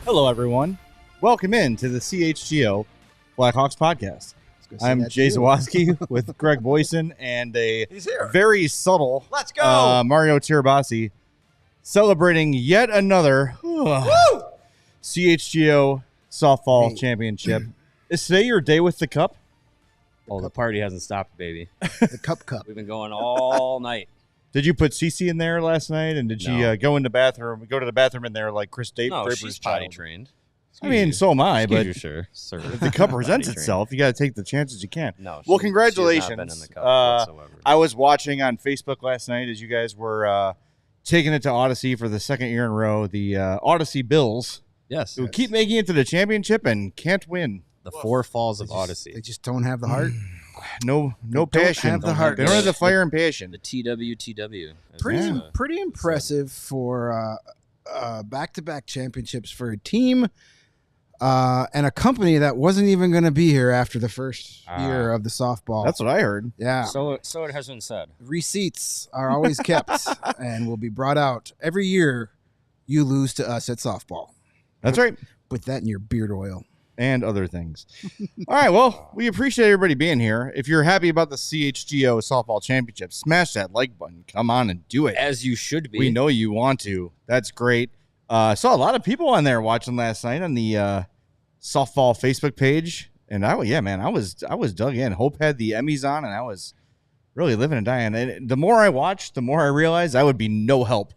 Hello, everyone. Welcome in to the CHGO Blackhawks podcast. I'm Jay Zawoski with Greg Boyson and a very subtle Mario Tirabassi celebrating yet another CHGO softball championship. Is today your day with the cup? Oh, the party hasn't stopped, baby. The cup. We've been going all night. Did you put Cece in there last night? And did she go to the bathroom in there like Chris Draper's No, she's potty child? trained. I mean, so am I, but sure, sir. if the cup presents itself, you got to take the chances you can. No. Well, congratulations. She's not been in the cup whatsoever. I was watching on Facebook last night as you guys were taking it to Odyssey for the second year in a row. The Odyssey Bills, who keep making it to the championship and can't win. The Four Falls of Odyssey. They just don't have the heart. No passion. Have the heart. They don't have the fire and passion. The TWTW. Pretty impressive for back-to-back championships for a team and a company that wasn't even going to be here after the first year of the softball. That's what I heard. Yeah. So it has been said. Receipts are always kept and will be brought out every year. You lose to us at softball. That's right. Put that in your beard oil. And other things. All right, well, we appreciate everybody being here. If you're happy about the CHGO softball championship, smash that like button. Come on and do it. As you should be. We know you want to. That's great. Saw a lot of people on there watching last night on the softball Facebook page. And I was dug in. Hope had the Emmys on, and I was really living and dying. And the more I watched, the more I realized I would be no help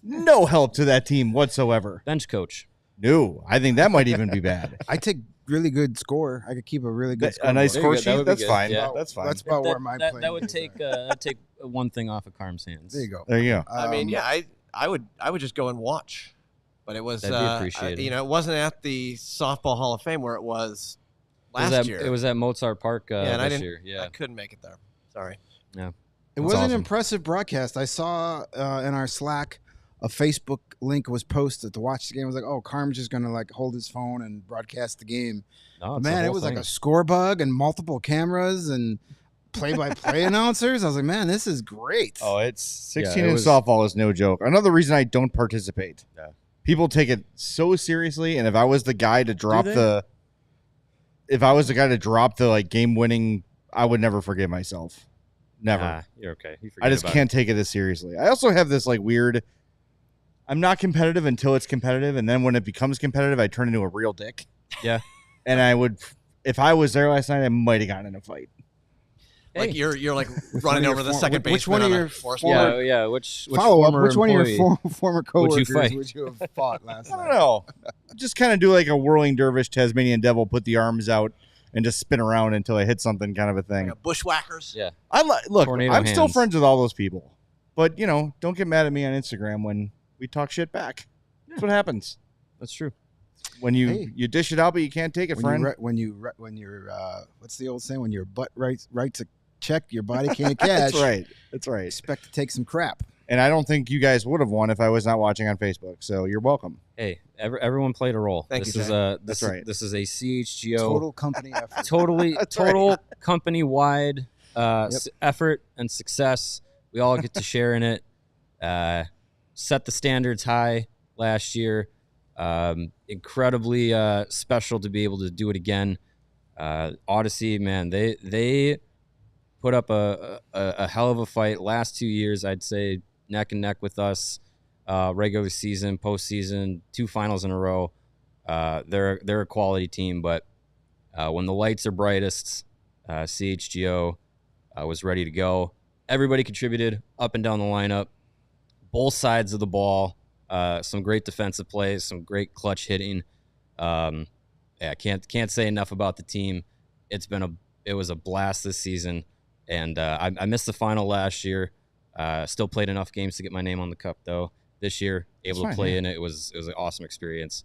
to that team whatsoever. Bench coach. No, I think that might even be bad. I take really good score. I could keep a really good score. A nice score That sheet. would be That's good. fine. Yeah. That's fine. That's about where my that would take one thing off of Carm's hands. There you go. There you go. I mean, yeah, I would just go and watch, but it was That'd be appreciated. it wasn't at the Softball Hall of Fame where it was last year. It was at Mozart Park and this year. Yeah, I couldn't make it there. Sorry. Yeah, it was an impressive broadcast. I saw in our Slack a Facebook link was posted to watch the game. I was like, oh, Carm's just gonna like hold his phone and broadcast the game. no, Man, it was like a score bug and multiple cameras and play-by-play announcers. I was like, man, this is great. Oh, it's 16 in softball is no joke. Another reason I don't participate. Yeah. People take it so seriously, and if I was the guy to drop the like game-winning, I would never forgive myself. Never. You're okay. I just can't take it as seriously. I also have this like weird. I'm not competitive until it's competitive, and then when it becomes competitive, I turn into a real dick. Yeah. And I would, if I was there last night, I might have gotten in a fight. Like you're like running over the second baseman. Which one of your which follow up? former Which one of your employee former coworkers would you have fought last I night? don't know. Just kind of do like a whirling dervish Tasmanian devil, put the arms out, and just spin around until I hit something, kind of a thing. Like bushwhackers. Yeah. Look. Tornado I'm still hands. friends with all those people, but don't get mad at me on Instagram when we talk shit back. That's what happens. That's true. When you dish it out, but you can't take it, friend. When you're what's the old saying? When your butt writes a check, your body can't cash. That's right. Expect to take some crap. And I don't think you guys would have won if I was not watching on Facebook. So you're welcome. Hey, everyone played a role. Thank this you, is Jay. this That's is, right. This is a CHGO Total company effort. total company-wide effort and success. We all get to share in it. Set the standards high last year. Incredibly special to be able to do it again. Odyssey, man, they put up a hell of a fight last 2 years. I'd say neck and neck with us. Regular season, postseason, 2 finals in a row. They're a quality team, but when the lights are brightest, CHGO was ready to go. Everybody contributed up and down the lineup, both sides of the ball. Some great defensive plays, some great clutch hitting. Can't say enough about the team. It's been it was a blast this season, and I missed the final last year. Still played enough games to get my name on the cup, though. This year, able to play in it. It was an awesome experience.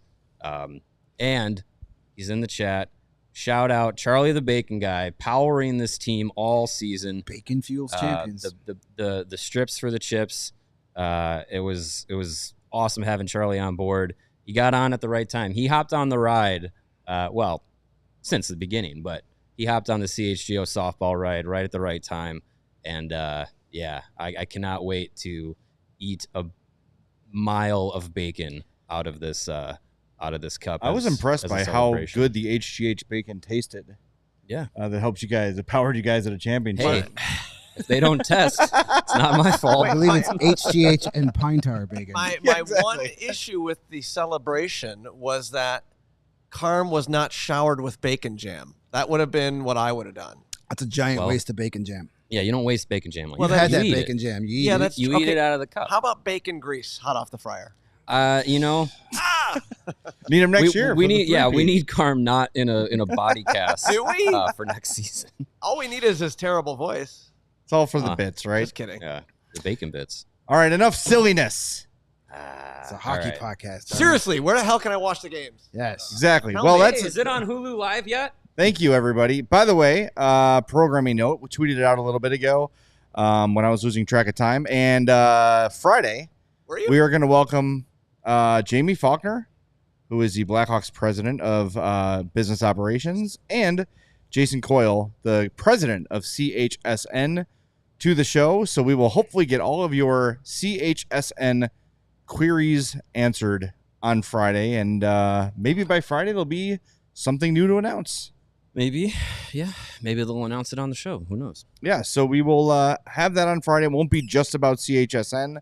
And he's in the chat. Shout out Charlie the Bacon Guy, powering this team all season. Bacon Fuels champions. The strips for the chips. It was awesome having Charlie on board. He got on at the right time. He hopped on the ride. Since the beginning, but he hopped on the CHGO softball ride right at the right time. And I cannot wait to eat a mile of bacon out of this cup. I was impressed by how good the HGH bacon tasted. Yeah, that helps you guys. It powered you guys at a championship. Hey, if they don't test, it's not my fault. I believe it's HGH and pine tar bacon. My one issue with the celebration was that Carm was not showered with bacon jam. That would have been what I would have done. That's a giant waste of bacon jam. Yeah, you don't waste bacon jam. You've had that bacon jam. You eat it. You eat it out of the cup. How about bacon grease hot off the fryer? Need him next year. We need Carm not in a body cast. Do we? For next season? All we need is his terrible voice. It's all for the bits, right? Just kidding. Yeah, the bacon bits. All right, enough silliness. It's a hockey podcast. Seriously, where the hell can I watch the games? Yes, exactly. Is it on Hulu Live yet? Thank you, everybody. By the way, programming note, we tweeted it out a little bit ago when I was losing track of time. And Friday, we are going to welcome Jamie Faulkner, who is the Blackhawks president of business operations, and Jason Coyle, the president of CHSN, to the show. So we will hopefully get all of your CHSN queries answered on Friday. And maybe by Friday, there'll be something new to announce. Maybe, yeah. Maybe they'll announce it on the show. Who knows? Yeah, so we will have that on Friday. It won't be just about CHSN.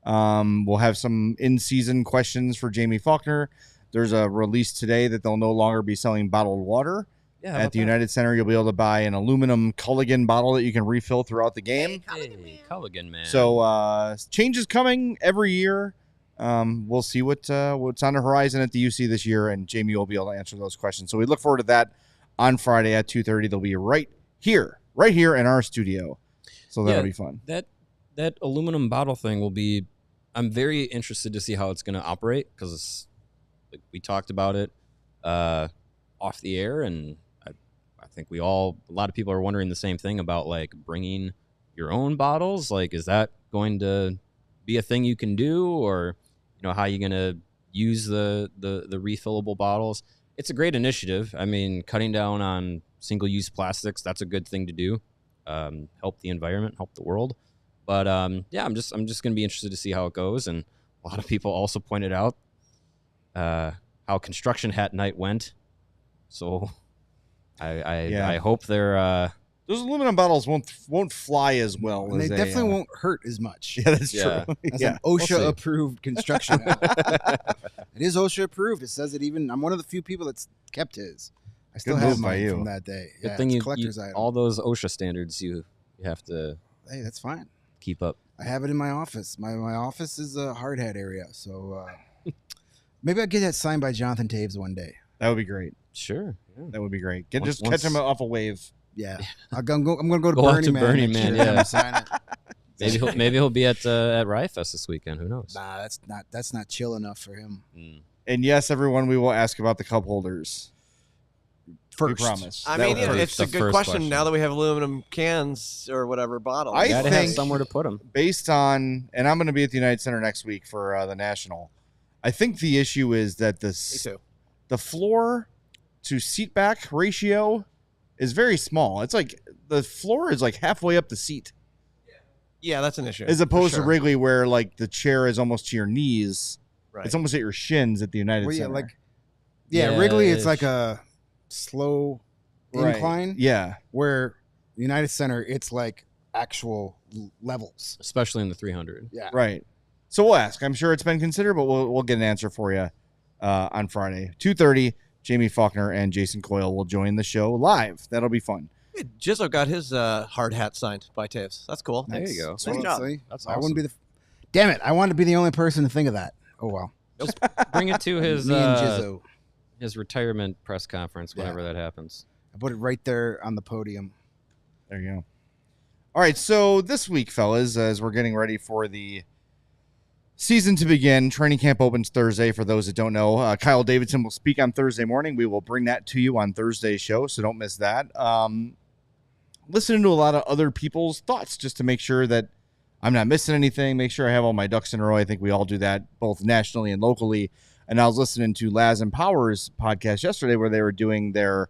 We'll have some in-season questions for Jamie Faulkner. There's a release today that they'll no longer be selling bottled water. At the United Center, you'll be able to buy an aluminum Culligan bottle that you can refill throughout the game. Hey, Culligan, man. So changes coming every year. We'll see what's on the horizon at the UC this year, and Jamie will be able to answer those questions. So we look forward to that on Friday at 2:30. They'll be right here in our studio. So that'll be fun. That aluminum bottle thing will be. I'm very interested to see how it's going to operate because we talked about it off the air, and I think a lot of people are wondering the same thing about like bringing your own bottles. Like, is that going to be a thing you can do, or how are you going to use the refillable bottles? It's a great initiative. I mean, cutting down on single-use plastics, that's a good thing to do. Help the environment, help the world. But I'm just going to be interested to see how it goes. And a lot of people also pointed out how construction hat night went. So I hope they're those aluminum bottles won't fly as well. And as they definitely won't hurt as much. Yeah, that's true. As an OSHA approved construction. It is OSHA approved. It says it even. I'm one of the few people that's kept his. I still have mine from that day. Good thing collector's item. All those OSHA standards you have to. Hey, that's fine. Keep up. I have it in my office. My office is a hard hat area, so maybe I'll get that signed by Jonathan Taves one day. That would be great. Sure, that would be great. Catch him off a wave. Yeah, I'm gonna go to Burning Man. Yeah, sign it. Maybe he'll be at Riot Fest this weekend. Who knows? Nah, that's not chill enough for him. And yes, everyone, we will ask about the cup holders. First. We promise. I mean, it's a good question now that we have aluminum cans or whatever bottles. I gotta have somewhere to put them. Based on, and I'm going to be at the United Center next week for the National. I think the issue is that the floor to seat back ratio is very small. It's like the floor is like halfway up the seat. Yeah, that's an issue. As opposed to Wrigley, where like the chair is almost to your knees. Right. It's almost at your shins at the United Center. Wrigley, it's like a slow incline. Yeah. Where United Center, it's like actual levels. Especially in the 300. Yeah. Right. So we'll ask. I'm sure it's been considered, but we'll get an answer for you on Friday. 2:30, Jamie Faulkner and Jason Coyle will join the show live. That'll be fun. Hey, Jizzo got his hard hat signed by Taves. That's cool. There you go. Nice job. That's awesome. I wouldn't be damn it. I wanted to be the only person to think of that. Oh, well. Just bring it to his Me and Jizzo. his retirement press conference whenever that happens. I put it right there on the podium. There you go. All right, so this week, fellas, as we're getting ready for the season to begin, training camp opens Thursday. For those that don't know, Kyle Davidson will speak on Thursday morning. We will bring that to you on Thursday's show, so don't miss that. Listening to a lot of other people's thoughts just to make sure that I'm not missing anything, make sure I have all my ducks in a row. I think we all do that both nationally and locally. And I was listening to Laz and Power's podcast yesterday where they were doing their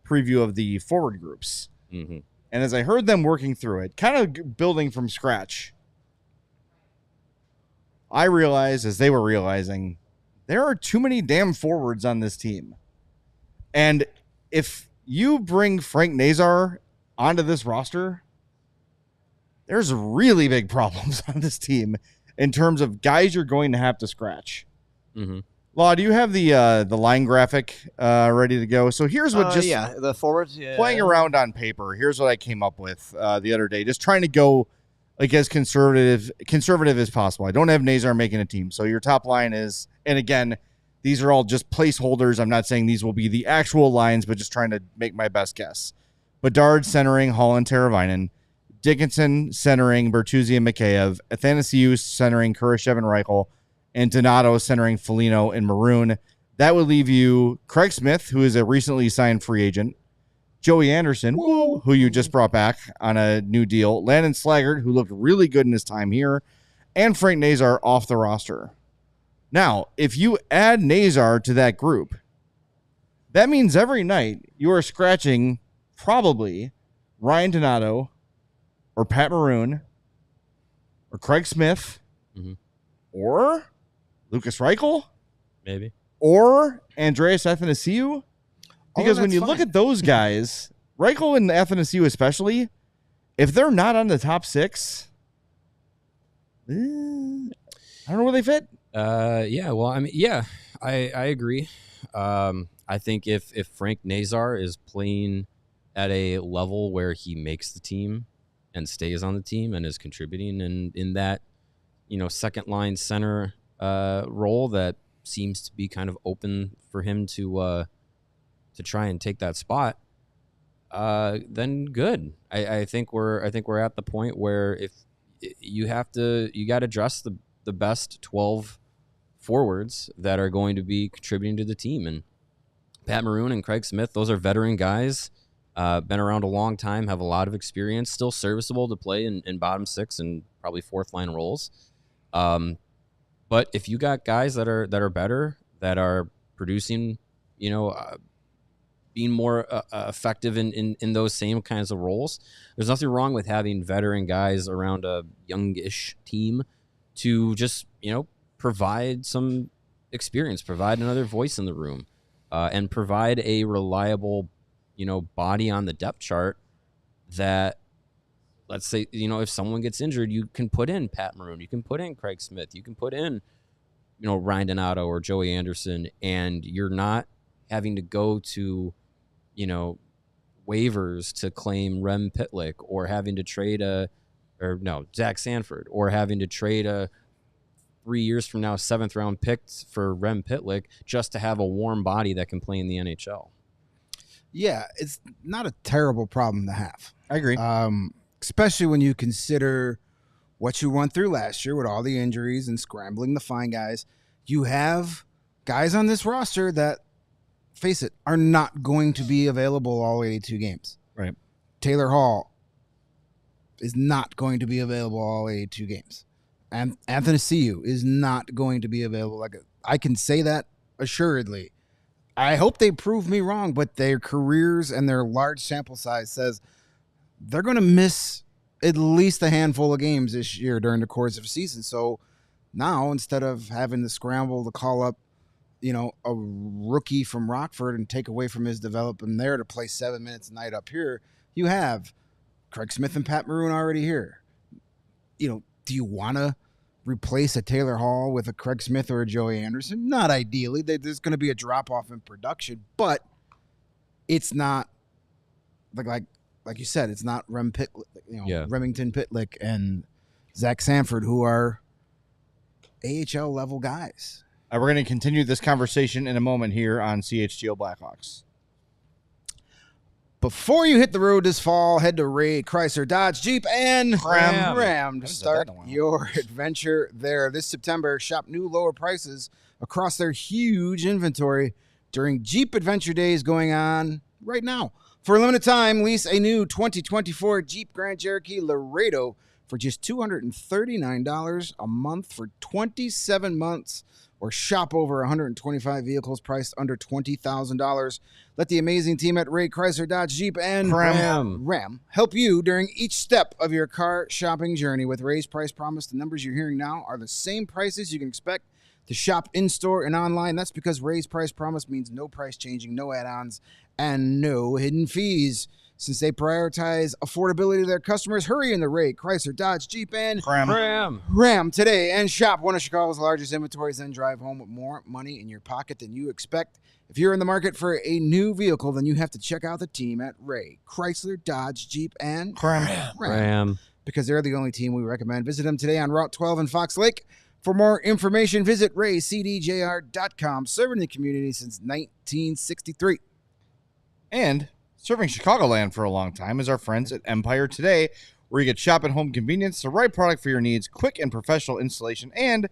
preview of the forward groups. Mm-hmm. And as I heard them working through it, kind of building from scratch, I realized, as they were realizing, there are too many damn forwards on this team. And if you bring Frank Nazar onto this roster, there's really big problems on this team in terms of guys you're going to have to scratch. Mm-hmm. Law, do you have the line graphic ready to go? So here's what the forwards playing around on paper. Here's what I came up with the other day, just trying to go like as conservative as possible. I don't have Nazar making a team, so your top line is, and again, these are all just placeholders. I'm not saying these will be the actual lines, but just trying to make my best guess. Bedard centering Hall and Teravainen, Dickinson centering Bertuzzi and Mikheyev, Athanasiou centering Kurashev and Reichel, and Donato centering Foligno and Maroon. That would leave you Craig Smith, who is a recently signed free agent, Joey Anderson, who you just brought back on a new deal, Landon Slaggert, who looked really good in his time here, and Frank Nazar off the roster. Now, if you add Nazar to that group, that means every night you are scratching probably Ryan Donato or Pat Maroon or Craig Smith or Lucas Reichel Maybe. or Andreas Athanasiou. Because when you look at those guys, Reichel and Athanasiou especially, if they're not on the top six, I don't know where they fit. Yeah. Well, I mean, yeah, I agree. I think if Frank Nazar is playing at a level where he makes the team and stays on the team and is contributing in that, second line center role that seems to be kind of open for him to try and take that spot, then good. I think we're at the point where if you got to dress the best 12 forwards that are going to be contributing to the team. And Pat Maroon and Craig Smith, those are veteran guys, been around a long time, have a lot of experience, still serviceable to play in bottom six and probably fourth line roles. But if you got guys that are better, that are producing, being more effective in those same kinds of roles, there's nothing wrong with having veteran guys around a youngish team to just, provide some experience, provide another voice in the room, and provide a reliable, body on the depth chart that, let's say, if someone gets injured, you can put in Pat Maroon, you can put in Craig Smith, you can put in, Ryan Donato or Joey Anderson, and you're not having to go to, waivers to claim Rem Pitlick, or having to trade Zach Sanford, or having to trade a 3 years from now 7th round pick for Rem Pitlick just to have a warm body that can play in the NHL. Yeah, it's not a terrible problem to have. I agree. Especially when you consider what you went through last year with all the injuries and scrambling to find guys. You have guys on this roster that, face it, are not going to be available all 82 games. Right. Taylor Hall is not going to be available all 82 games. And Athanasiou is not going to be available. I can say that assuredly. I hope they prove me wrong, but their careers and their large sample size says they're going to miss at least a handful of games this year during the course of a season. So now, instead of having to scramble to call up, a rookie from Rockford and take away from his development there to play 7 minutes a night up here, you have Craig Smith and Pat Maroon already here. Do you want to replace a Taylor Hall with a Craig Smith or a Joey Anderson? Not ideally. There's going to be a drop-off in production, but it's not like you said, it's not Remington Pitlick and Zach Sanford, who are AHL level guys. We're going to continue this conversation in a moment here on CHGO Blackhawks. Before you hit the road this fall, head to Ray Chrysler Dodge Jeep and Ram to Haven't said that start in a while. your adventure there. This September, shop new lower prices across their huge inventory during Jeep Adventure Days going on right now. For a limited time, lease a new 2024 Jeep Grand Cherokee Laredo for just $239 a month for 27 months, or shop over 125 vehicles priced under $20,000. Let the amazing team at Ray Chrysler Dodge Jeep and Ram help you during each step of your car shopping journey. With Ray's Price Promise, the numbers you're hearing now are the same prices you can expect to shop in-store and online. That's because Ray's Price Promise means no price changing, no add-ons, and no hidden fees. Since they prioritize affordability to their customers, hurry in the Ray Chrysler Dodge Jeep and Ram today and shop one of Chicago's largest inventories, then drive home with more money in your pocket than you expect. If you're in the market for a new vehicle, then you have to check out the team at Ray Chrysler Dodge Jeep and Ram, because they're the only team we recommend. Visit them today on Route 12 in Fox Lake. For more information, visit raycdjr.com. Serving the community since 1963. And serving Chicagoland for a long time is our friends at Empire Today, where you get shop at home convenience, the right product for your needs, quick and professional installation, and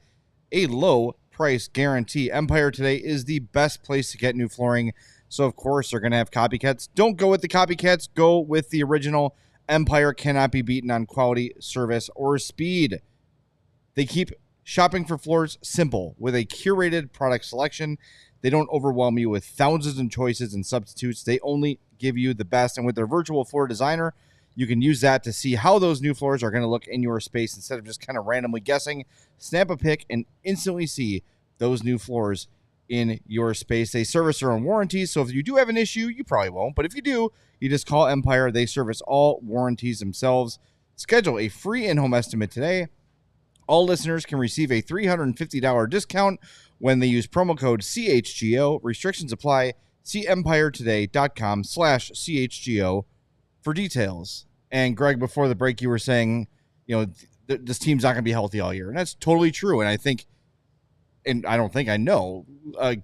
a low price guarantee. Empire Today is the best place to get new flooring. So, of course, they're going to have copycats. Don't go with the copycats. Go with the original. Empire cannot be beaten on quality, service, or speed. They keep shopping for floors simple with a curated product selection. They don't overwhelm you with thousands of choices and substitutes. They only give you the best. And with their virtual floor designer, you can use that to see how those new floors are going to look in your space instead of just kind of randomly guessing. Snap a pic and instantly see those new floors in your space. They service their own warranties, so if you do have an issue, you probably won't. But if you do, you just call Empire. They service all warranties themselves. Schedule a free in-home estimate today. All listeners can receive a $350 discount when they use promo code CHGO. Restrictions apply. See empiretoday.com/CHGO for details. And Greg, before the break, you were saying, this team's not going to be healthy all year. And that's totally true. And I think, and I don't think I know,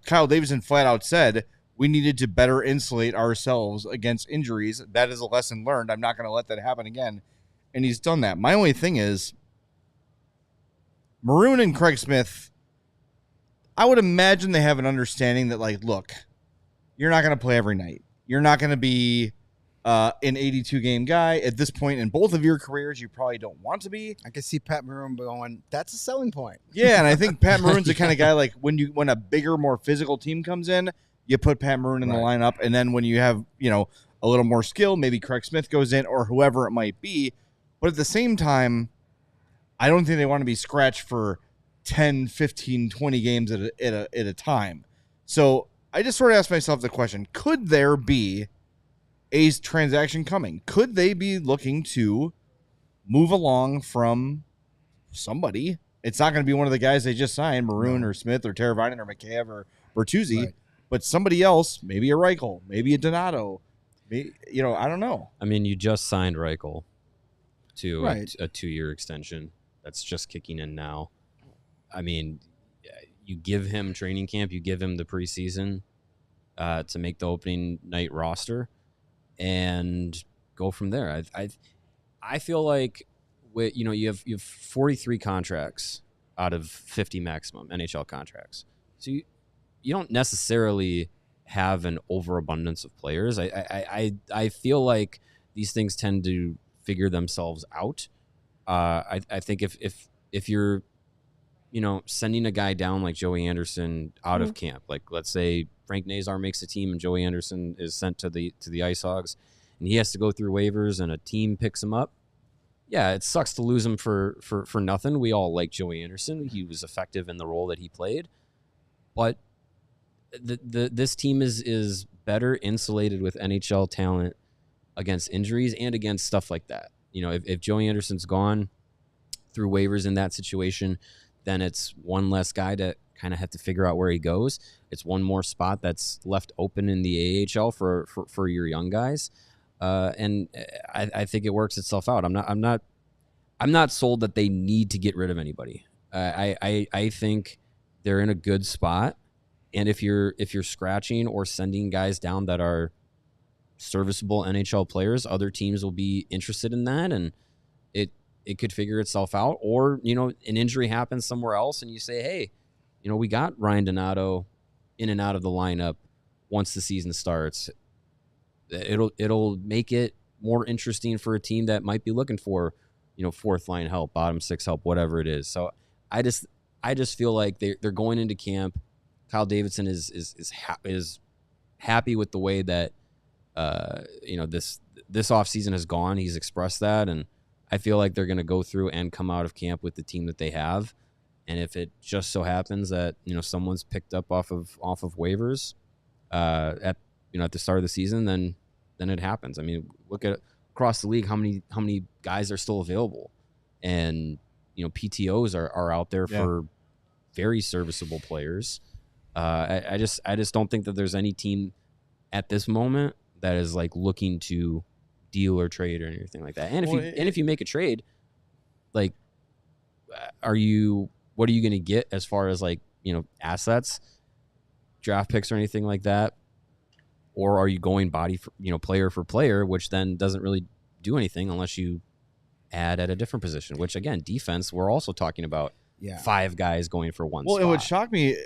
Kyle Davidson flat out said we needed to better insulate ourselves against injuries. That is a lesson learned. I'm not going to let that happen again. And he's done that. My only thing is, Maroon and Craig Smith, I would imagine they have an understanding that, look, you're not going to play every night. You're not going to be an 82-game guy. At this point in both of your careers, you probably don't want to be. I can see Pat Maroon going, that's a selling point. Yeah, and I think Pat Maroon's the kind of guy, when a bigger, more physical team comes in, you put Pat Maroon in the lineup, and then when you have, a little more skill, maybe Craig Smith goes in or whoever it might be. But at the same time, I don't think they want to be scratched for 10, 15, 20 games at a time. So I just sort of asked myself the question, could there be a transaction coming? Could they be looking to move along from somebody? It's not going to be one of the guys they just signed, Maroon or Smith or Teravainen or Mikheyev or Bertuzzi, but somebody else, maybe a Reichel, maybe a Donato. Maybe, I don't know. I mean, you just signed Reichel to a 2-year extension. That's just kicking in now. I mean, you give him training camp, you give him the preseason to make the opening night roster, and go from there. I feel like you have 43 contracts out of 50 maximum NHL contracts, so you don't necessarily have an overabundance of players. I feel like these things tend to figure themselves out. I think if you're, sending a guy down like Joey Anderson out of camp, like let's say Frank Nazar makes a team and Joey Anderson is sent to the Ice Hogs, and he has to go through waivers and a team picks him up. Yeah, it sucks to lose him for nothing. We all like Joey Anderson. He was effective in the role that he played, but this team is better insulated with NHL talent against injuries and against stuff like that. If Joey Anderson's gone through waivers in that situation, then it's one less guy to kind of have to figure out where he goes. It's one more spot that's left open in the AHL for your young guys, and I think it works itself out. I'm not sold that they need to get rid of anybody. I think they're in a good spot, and if you're scratching or sending guys down that are serviceable NHL players, other teams will be interested in that, and it could figure itself out. Or, an injury happens somewhere else and you say, hey, we got Ryan Donato in and out of the lineup once the season starts. It'll make it more interesting for a team that might be looking for, fourth line help, bottom six help, whatever it is. So I just feel like they're going into camp. Kyle Davidson is happy with the way that this offseason has gone. He's expressed that, and I feel like they're going to go through and come out of camp with the team that they have. And if it just so happens that someone's picked up off of waivers at the start of the season, then it happens. I mean, look at across the league how many guys are still available, and PTOs are out there for very serviceable players. I just don't think that there's any team at this moment that is like looking to deal or trade or anything like that. And if you make a trade, like, what are you going to get as far as like, assets, draft picks or anything like that? Or are you going player for player, which then doesn't really do anything unless you add at a different position, which again, defense, we're also talking about 5 guys going for one spot. Well, it would shock me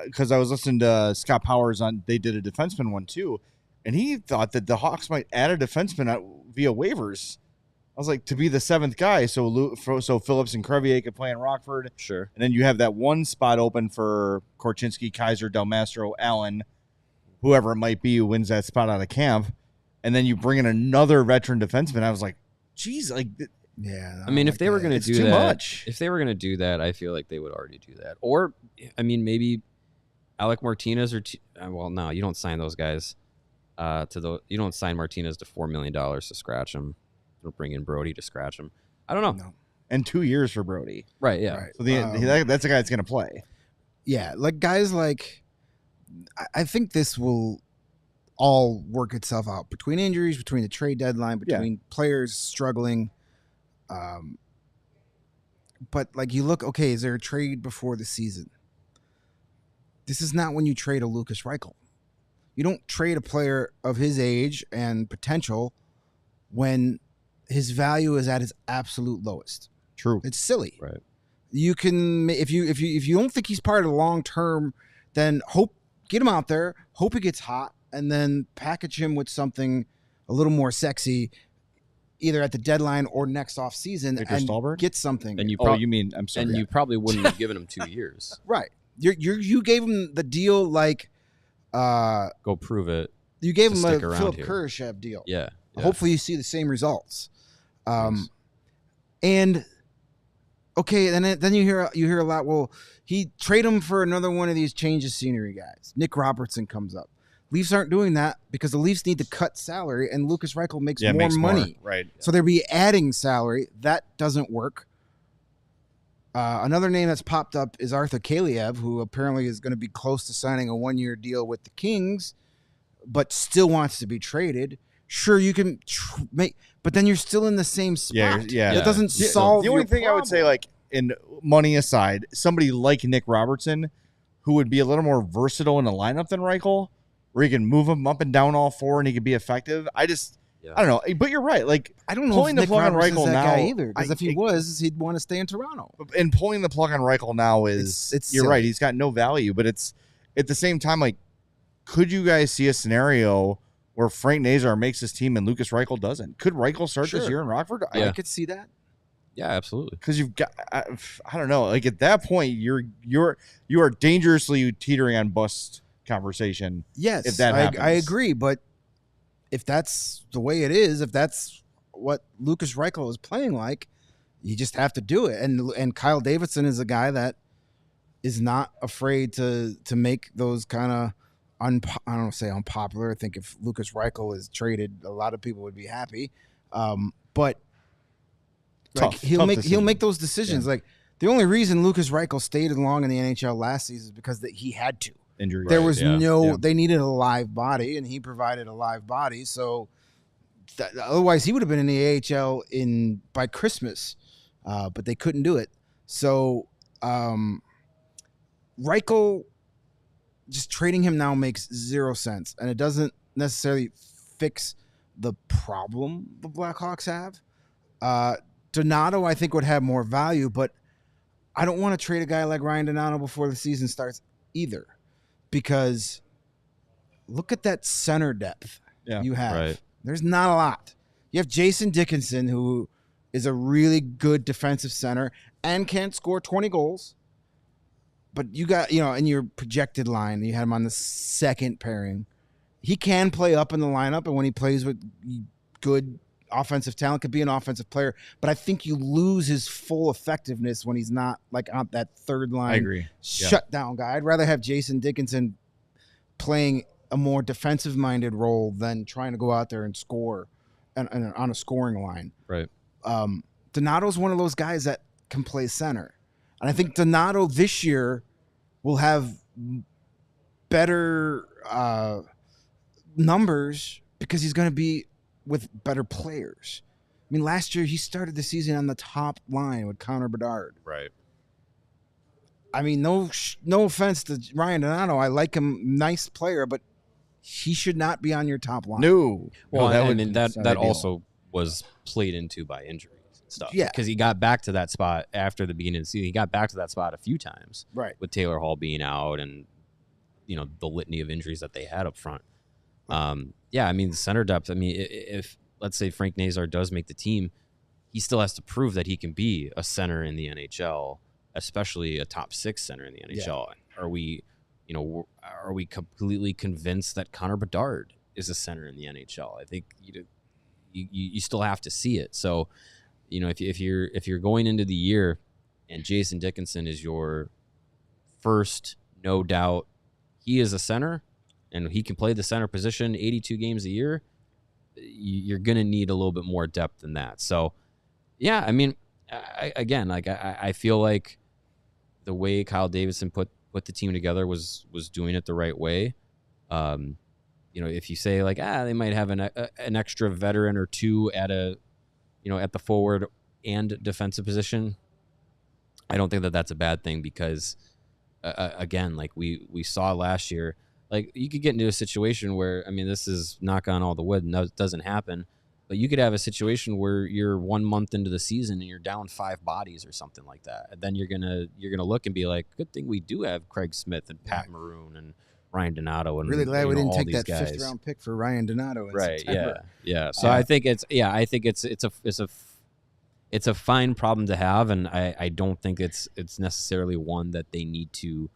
because I was listening to Scott Powers they did a defenseman one too, and he thought that the Hawks might add a defenseman via waivers. I was like, to be the 7th guy, so Phillips and Crevier could play in Rockford. Sure. And then you have that one spot open for Korchinski, Kaiser, Del Mastro, Allen, whoever it might be who wins that spot out of camp. And then you bring in another veteran defenseman. I was like, geez, like, yeah. I mean, if they were going to do too that, much. If they were going to do that, I feel like they would already do that. Or, I mean, maybe Alec Martinez well, no, you don't sign those guys you don't sign Martinez to $4 million to scratch him. Or bring in Brody to scratch him. I don't know. No. And 2 years for Brody. Right, yeah. Right. So that's a guy that's going to play. Yeah, like guys like, I think this will all work itself out between injuries, between the trade deadline, between players struggling. But like you look, okay, is there a trade before the season? This is not when you trade a Lucas Reichel. You don't trade a player of his age and potential when his value is at its absolute lowest. True. It's silly. Right. You can, if you don't think he's part of the long term, then get him out there, hope he gets hot, and then package him with something a little more sexy, either at the deadline or next off season, Victor and Stahlberg? get something. And you I'm sorry. you probably wouldn't have given him 2 years. Right. You gave him the deal like Go prove it. you gave To him a stick around Philip here. Kurashev deal. Yeah. Hopefully you see the same results. Yes. And okay, then you hear a lot. Well, he trade him for another one of these change of scenery guys. Nick Robertson comes up. Leafs aren't doing that because the Leafs need to cut salary, and Lucas Reichel makes more money. Right. So they'll be adding salary. That doesn't work. Another name that's popped up is Arthur Kaliev, who apparently is going to be close to signing a 1-year deal with the Kings, but still wants to be traded. Sure, you can but then you're still in the same spot. Yeah. That doesn't solve The only your thing I would say, problem. like, in money aside, somebody like Nick Robertson, who would be a little more versatile in the lineup than Reichel, where he can move him up and down all 4 and he can be effective. I don't know. But you're right. Like, I don't know pulling if the Nick plug on Robertson's Reichel that now guy either. Because if he was, he'd want to stay in Toronto. And pulling the plug on Reichel now is It's you're silly. right. He's got no value, but it's at the same time, like, could you guys see a scenario where Frank Nazar makes his team and Lucas Reichel doesn't? Could Reichel start this Sure. year in Rockford? Yeah. I could see that. Yeah, absolutely. Because you've got, I don't know. Like, at that point, you are dangerously teetering on bust conversation. Yes, If that happens. I agree. But if that's the way it is, if that's what Lucas Reichel is playing like, you just have to do it. And Kyle Davidson is a guy that is not afraid to make those kind of I don't want to say unpopular. I think if Lucas Reichel is traded, a lot of people would be happy. But like, Tough he'll decision. make those decisions. Yeah. Like, the only reason Lucas Reichel stayed long in the NHL last season is because that he had to. Injury. There was Yeah. they needed a live body, and he provided a live body. So otherwise, he would have been in the AHL by Christmas, but they couldn't do it. So Reichel, just trading him now makes 0 sense, and it doesn't necessarily fix the problem the Blackhawks have. Donato, I think, would have more value, but I don't want to trade a guy like Ryan Donato before the season starts either, because look at that center depth you have. Right. There's not a lot. You have Jason Dickinson, who is a really good defensive center and can't score 20 goals. But you got, in your projected line, you had him on the second pairing. He can play up in the lineup, and when he plays with good offensive talent, could be an offensive player. But I think you lose his full effectiveness when he's not like on that third line. I agree. Shutdown guy. I'd rather have Jason Dickinson playing a more defensive-minded role than trying to go out there and score and on a scoring line. Right. Donato's one of those guys that can play center. And I think Donato this year will have better numbers because he's going to be with better players. I mean, last year he started the season on the top line with Connor Bedard. Right. I mean, no offense to Ryan Donato. I like him, nice player, but he should not be on your top line. No. Well, No, that also was played into by injuries and stuff. Yeah. Because he got back to that spot after the beginning of the season. He got back to that spot a few times. Right. With Taylor Hall being out and, the litany of injuries that they had up front. Yeah, I mean, the center depth, I mean, if let's say Frank Nazar does make the team, he still has to prove that he can be a center in the NHL, especially a top 6 center in the NHL. Yeah. Are we completely convinced that Connor Bedard is a center in the NHL? I think you still have to see it. So, if you're going into the year and Jason Dickinson is your first, no doubt, he is a center and he can play the center position 82 games a year, you're going to need a little bit more depth than that. So, yeah, I mean, I feel like the way Kyle Davidson put the team together was doing it the right way. If you say like, they might have an extra veteran or two at at the forward and defensive position, I don't think that that's a bad thing because, again, like we saw last year, like you could get into a situation where, I mean, this is knock on all the wood and that doesn't happen, but you could have a situation where you're 1 month into the season and you're down 5 bodies or something like that. And then you're gonna look and be like, good thing we do have Craig Smith and Pat Maroon and Ryan Donato and really glad we didn't take that guys. 5th round pick for Ryan Donato. Right. September. Yeah. So I think it's a fine problem to have, and I don't think it's necessarily one that they need to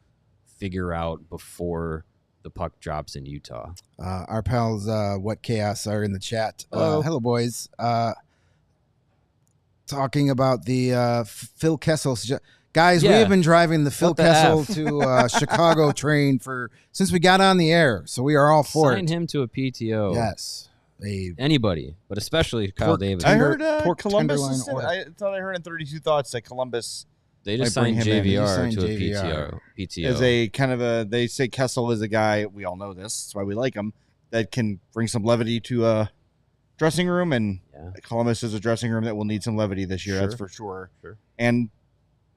figure out before the puck drops in Utah. Our pals, What Chaos, are in the chat. Hello, boys. Talking about the Phil Kessel. Guys, we have been driving the Phil Kessel to Chicago train since we got on the air, so we are all for it. Sign him to a PTO. Yes. Anybody, but especially Kyle Davidson. I heard Columbus. I thought I heard in 32 Thoughts that Columbus. They just signed JVR to a PTO. As a kind of they say Kessel is a guy, we all know this, that's why we like him, that can bring some levity to a dressing room, and Columbus is a dressing room that will need some levity this year, that's for sure. And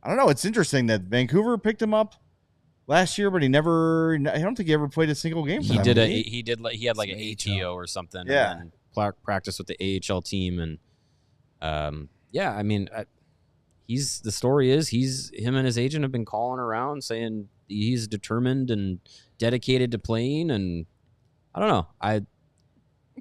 I don't know, it's interesting that Vancouver picked him up last year, but I don't think he ever played a single game for them. He had like an ATO or something. Yeah. And practice with the AHL team. And I mean, the story is him and his agent have been calling around saying he's determined and dedicated to playing. And I don't know.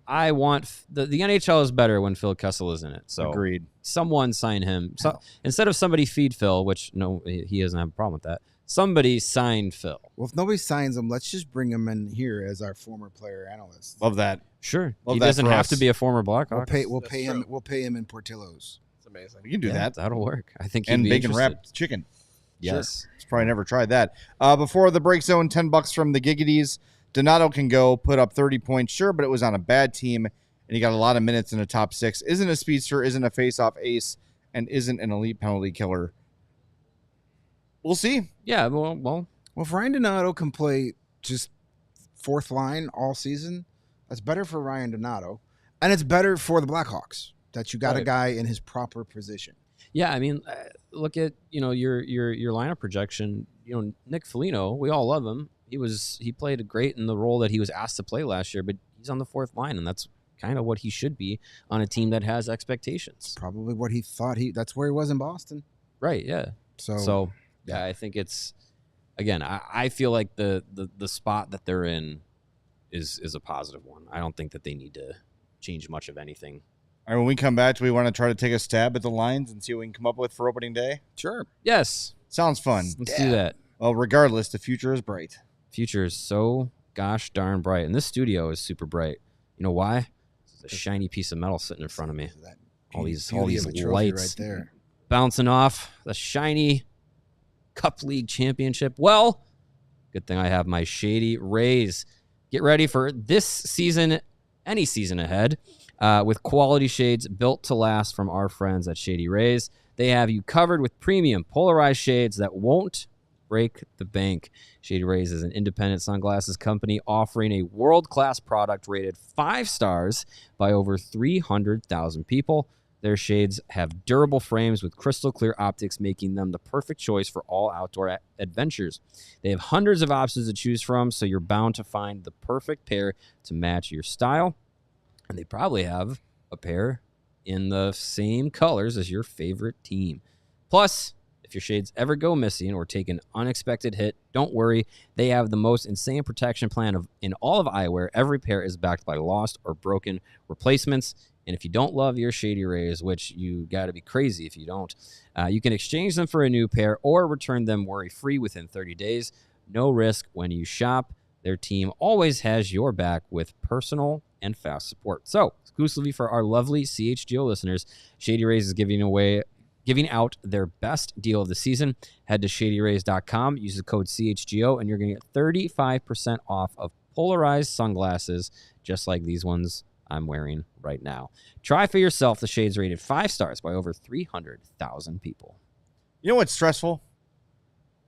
I want the NHL is better when Phil Kessel is in it. So agreed. Someone sign him. So instead of somebody feed Phil, which no, he doesn't have a problem with that. Somebody signed Phil. Well, if nobody signs him, let's just bring him in here as our former player analyst. Love that. Sure. Love he that doesn't for have us. to be a former Blackhawk. We'll pay him in Portillo's. It's amazing. We can do that. That'll work. I think. And he'd be bacon interested. wrapped chicken. Yes. Sure. He's probably never tried that. Before the break zone, $10 from the Giggities. Donato can go put up 30 points, sure, but it was on a bad team, and he got a lot of minutes in the top 6. Isn't a speedster, isn't a face-off ace, and isn't an elite penalty killer. We'll see. Yeah. Well, if Ryan Donato can play just 4th line all season, that's better for Ryan Donato, and it's better for the Blackhawks that you got a guy in his proper position. Yeah, I mean, look at your lineup projection. Nick Foligno, we all love him. He played great in the role that he was asked to play last year, but he's on the 4th line, and that's kind of what he should be on a team that has expectations. Probably what he thought that's where he was in Boston. Right, yeah. So yeah, I think it's, again, I feel like the spot that they're in is a positive one. I don't think that they need to change much of anything. All right, when we come back, do we want to try to take a stab at the lines and see what we can come up with for opening day? Sure. Yes. Sounds fun. Let's do that. Well, regardless, the future is bright. Future is so gosh darn bright. And this studio is super bright. You know why? There's a shiny piece of metal sitting in front of me. All these lights right there. bouncing off the shiny Cup League championship. Well, good thing I have my Shady Rays. Get ready for this season, any season ahead, with quality shades built to last from our friends at Shady Rays. They have you covered with premium polarized shades that won't break the bank. Shady Rays is an independent sunglasses company offering a world-class product rated 5 stars by over 300,000 people. Their shades have durable frames with crystal clear optics, making them the perfect choice for all outdoor adventures. They have hundreds of options to choose from, so you're bound to find the perfect pair to match your style. And they probably have a pair in the same colors as your favorite team. Plus, if your shades ever go missing or take an unexpected hit, don't worry. They have the most insane protection plan in all of eyewear. Every pair is backed by lost or broken replacements. And if you don't love your Shady Rays, which you got to be crazy if you don't, you can exchange them for a new pair or return them worry-free within 30 days. No risk when you shop. Their team always has your back with personal and fast support. So, exclusively for our lovely CHGO listeners, Shady Rays is giving out their best deal of the season. Head to shadyrays.com, use the code CHGO, and you're going to get 35% off of polarized sunglasses, just like these ones I'm wearing right now. Try for yourself the shades rated 5 stars by over 300,000 people. You know what's stressful?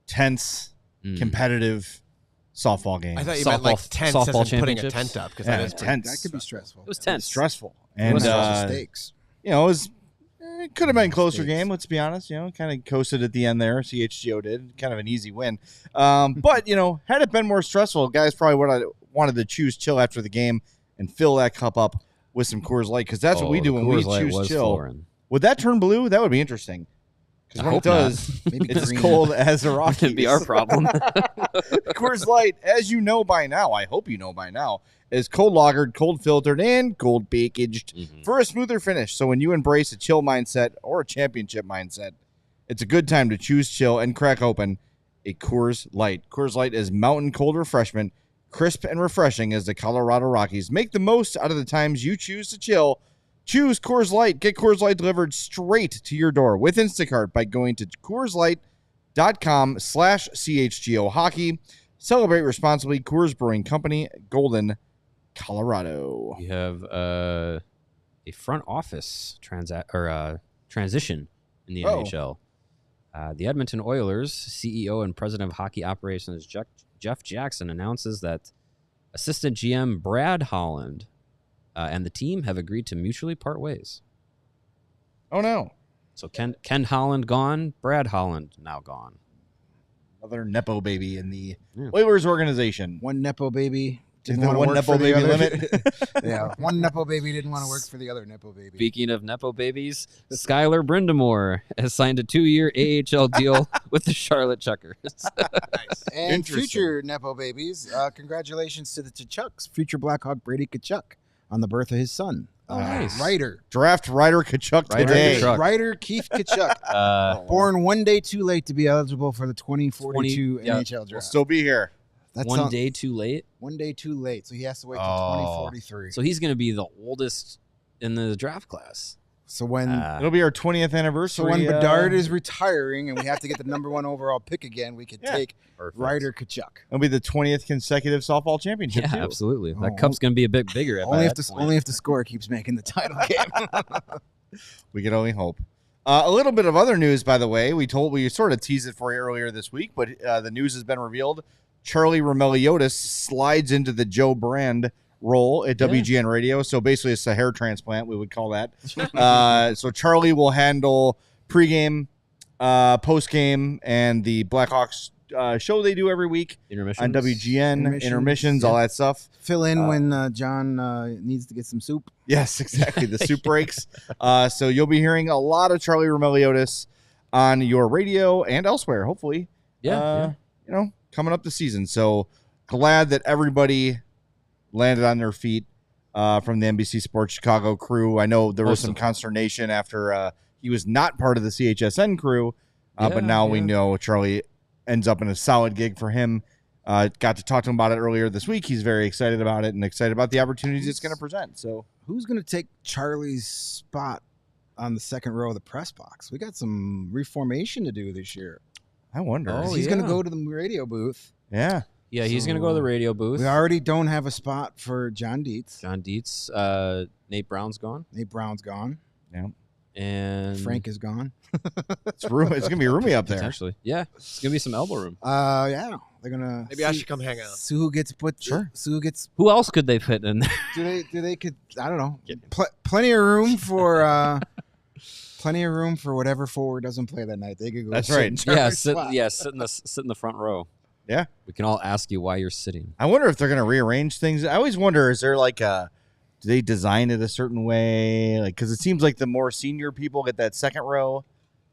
Tense, competitive softball games. I thought you meant like tense as in putting a tent up. Yeah, That tense. That could be stressful. It was tense. Stressful. It And was stakes. you know, it could have been a closer game, let's be honest. You know, kind of coasted at the end there. CHGO did. Kind of an easy win. But, you know, had it been more stressful, guys probably would have wanted to choose chill after the game and fill that cup up with some Coors Light, because that's what we do when we choose chill. Flooring. Would that turn blue? That would be interesting. Because when it does, maybe it's as cold as a Rockies. That could be our problem. Coors Light, as you know by now, I hope you know by now, is cold lagered, cold filtered, and cold packaged for a smoother finish. So when you embrace a chill mindset or a championship mindset, it's a good time to choose chill and crack open a Coors Light. Coors Light is mountain cold refreshment, crisp and refreshing as the Colorado Rockies. Make the most out of the times you choose to chill. Choose Coors Light. Get Coors Light delivered straight to your door with Instacart by going to CoorsLight.com/CHGO Hockey. Celebrate responsibly. Coors Brewing Company, Golden, Colorado. We have a front office transition in the NHL. The Edmonton Oilers CEO and president of hockey operations Jeff Jackson announces that assistant GM Brad Holland and the team have agreed to mutually part ways. Oh, no. So Ken Holland gone, Brad Holland now gone. Another Nepo baby in the Oilers organization. One Nepo baby. Is there one Nepo baby limit? Yeah, one Nepo baby didn't want to work for the other Nepo baby. Speaking of Nepo babies, Skylar Brindamore has signed a 2-year AHL deal with the Charlotte Checkers. Nice. And future Nepo babies, congratulations to the Tkachuks, future Blackhawk Brady Tkachuk, on the birth of his son. Nice. Ryder. Draft Ryder Tkachuk today. Ryder Keith Tkachuk. Born one day too late to be eligible for the 2042 NHL draft. We'll still be here. That's one day too late? One day too late, so he has to wait till 2043. So he's going to be the oldest in the draft class. So when it'll be our 20th anniversary. So when Bedard is retiring and we have to get the number 1 overall pick again, we could take Ryder Tkachuk. It'll be the 20th consecutive softball championship. Yeah, too. Absolutely. That cup's going to be a bit bigger. Only if the score keeps making the title game. We can only hope. A little bit of other news, by the way. We sort of teased it for you earlier this week, but the news has been revealed. Charlie Roumeliotis slides into the Joe Brand role at WGN Radio. So basically it's a hair transplant, we would call that. So Charlie will handle pregame, postgame, and the Blackhawks show they do every week Intermissions. on WGN, intermissions, all that stuff. Fill in when John needs to get some soup. Yes, exactly. The soup breaks. So you'll be hearing a lot of Charlie Roumeliotis on your radio and elsewhere, hopefully. Yeah. You know, coming up the season. So glad that everybody landed on their feet from the NBC Sports Chicago crew. I know there was some consternation after he was not part of the CHSN crew, but now we know Charlie ends up in a solid gig for him. Got to talk to him about it earlier this week. He's very excited about it and excited about the opportunities it's going to present. So who's going to take Charlie's spot on the second row of the press box? We got some reformation to do this year. I wonder. He's going to go to the radio booth. Yeah. Yeah, he's going to go to the radio booth. We already don't have a spot for John Dietz. Nate Brown's gone. Nate Brown's gone. Yeah. And Frank is gone. It's gonna be roomy up there. Potentially. Yeah. It's gonna be some elbow room. Yeah. They're gonna Maybe I should come hang out. See who gets put. Sure. See who gets. Who else could they fit in there? Do they could I don't know. Plenty of room for plenty of room for whatever forward doesn't play that night. They could go. That's sit right. in Yeah, Charlie's sit spot. sit in the front row. Yeah. We can all ask you why you're sitting. I wonder if they're gonna rearrange things. I always wonder, is there like do they design it a certain way? Like, because it seems like the more senior people get that second row,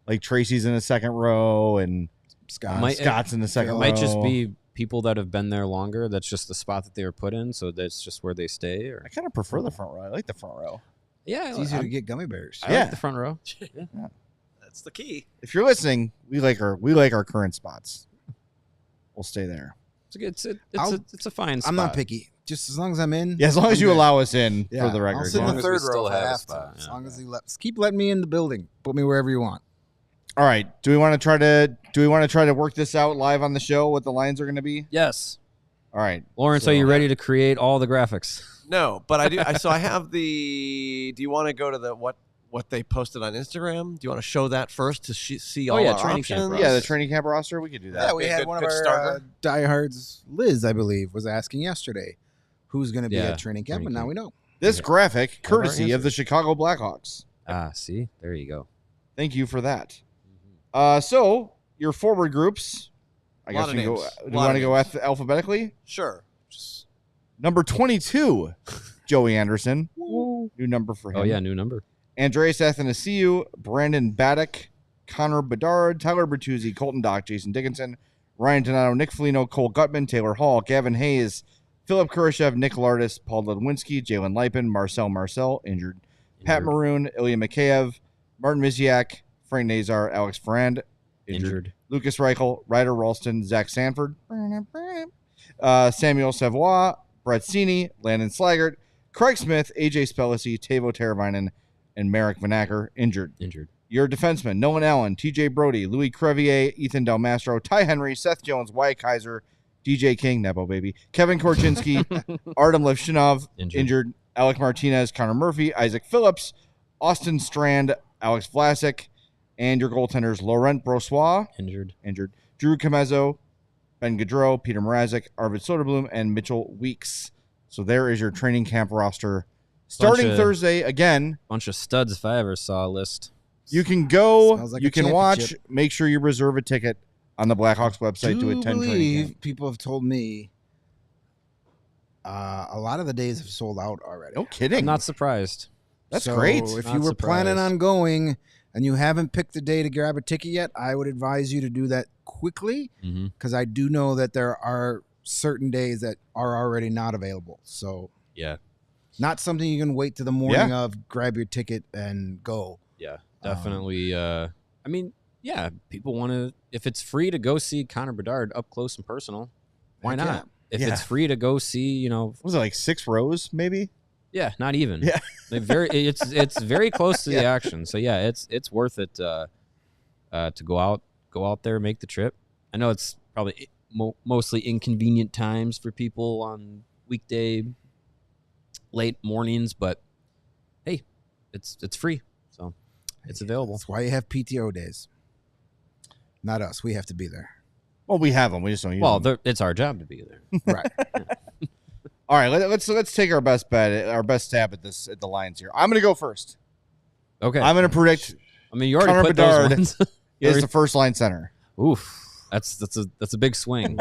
like Tracy's in the second row and Scott's in the second row. It might just be people that have been there longer. That's just the spot that they were put in, so that's just where they stay. Or I kind of prefer the front row. I like the front row. yeah, It's easier to get gummy bears. I like the front row. That's the key. If you're listening, we like our current spots. We'll stay there. It's a fine spot. I'm not picky. Just as long as I'm in. Yeah, as long as I'm you good. allow us in Yeah, for the record. I'll sit in long the as we third still row if I have a have spot, to. As yeah. long as he keep letting me in the building. Put me wherever you want. All right. Do we want to try to work this out live on the show? What the lines are going to be? Yes. All right. Lawrence, So- are you ready to create all the graphics? No, but I do. So I have the. Do you want to go to the what they posted on Instagram? Do you want to show that first to see all our training options? camp Yeah, the training camp roster. We could do that. Yeah, we Okay, had good- one of good our starter. diehards, Liz, I believe, was asking yesterday who's going to be Yeah, at training camp, training and now camp. we know. This graphic, Have our courtesy of the Chicago Blackhawks. See, there you go. Thank you for that. So your forward groups. I Lot guess of we go. names. Do you Lot want to of go names. alphabetically? Sure. Number 22, Joey Anderson. New number for him. Oh yeah, new number. Andreas Athanasiou, Brandon Baddock, Connor Bedard, Tyler Bertuzzi, Colton Dock, Jason Dickinson, Ryan Donato, Nick Foligno, Cole Gutman, Taylor Hall, Gavin Hayes, Philip Kurashev, Nick Lardis, Paul Ledwinski, Jalen Lipin, Marcel, injured. Pat Maroon, Ilya Mikheyev, Martin Miziak, Frank Nazar, Alex Ferrand, injured. Lucas Reichel, Ryder Ralston, Zach Sanford, Samuel Savoie, Brett Sini, Landon Slaggart, Craig Smith, AJ Spellisy, Tavo Teravainen, and Merrick Vanacker, injured. Your defensemen, Nolan Allen, TJ Brody, Louis Crevier, Ethan Del Mastro, Ty Henry, Seth Jones, Wyatt Kaiser, DJ King, Nepo baby, Kevin Korchinski, Artem Levshinov, injured. Alec Martinez, Connor Murphy, Isaac Phillips, Austin Strand, Alex Vlasic, and your goaltenders, Laurent Brossois, injured. Drew Camezzo, Ben Gaudreau, Peter Mrazek, Arvid Soderblom, and Mitchell Weeks. So there is your training camp roster. Starting Thursday, again. Bunch of studs if I ever saw a list. You can go, Sounds like you a can watch, championship. make sure you reserve a ticket on the Blackhawks website to attend training camp. People have told me a lot of the days have sold out already. No kidding. I'm not surprised. That's So great. If Not you were planning surprised. on going and you haven't picked the day to grab a ticket yet, I would advise you to do that quickly because I do know that there are certain days that are already not available. So Yeah. not something you can wait to the morning of, grab your ticket and go. Yeah, definitely. I mean, yeah, people want to. If it's free to go see Connor Bedard up close and personal, why Heck not? yeah. If Yeah. it's free to go see, Was it like 6 rows, maybe? yeah, not even. Yeah. It's very close to the action. So yeah, it's worth it to go out there, make the trip. I know it's probably mostly inconvenient times for people on weekday late mornings, but hey, it's free, so it's available. That's why you have PTO days. Not us. We have to be there. Well, we have them. We just don't use Well, them. it's our job to be there. Right. All right, let's take our best bet, our best stab at the lines here. I'm going to go first. Okay. I'm going to predict I mean, you already Connor put Bedard those ones. is the first line center. Oof. That's a big swing.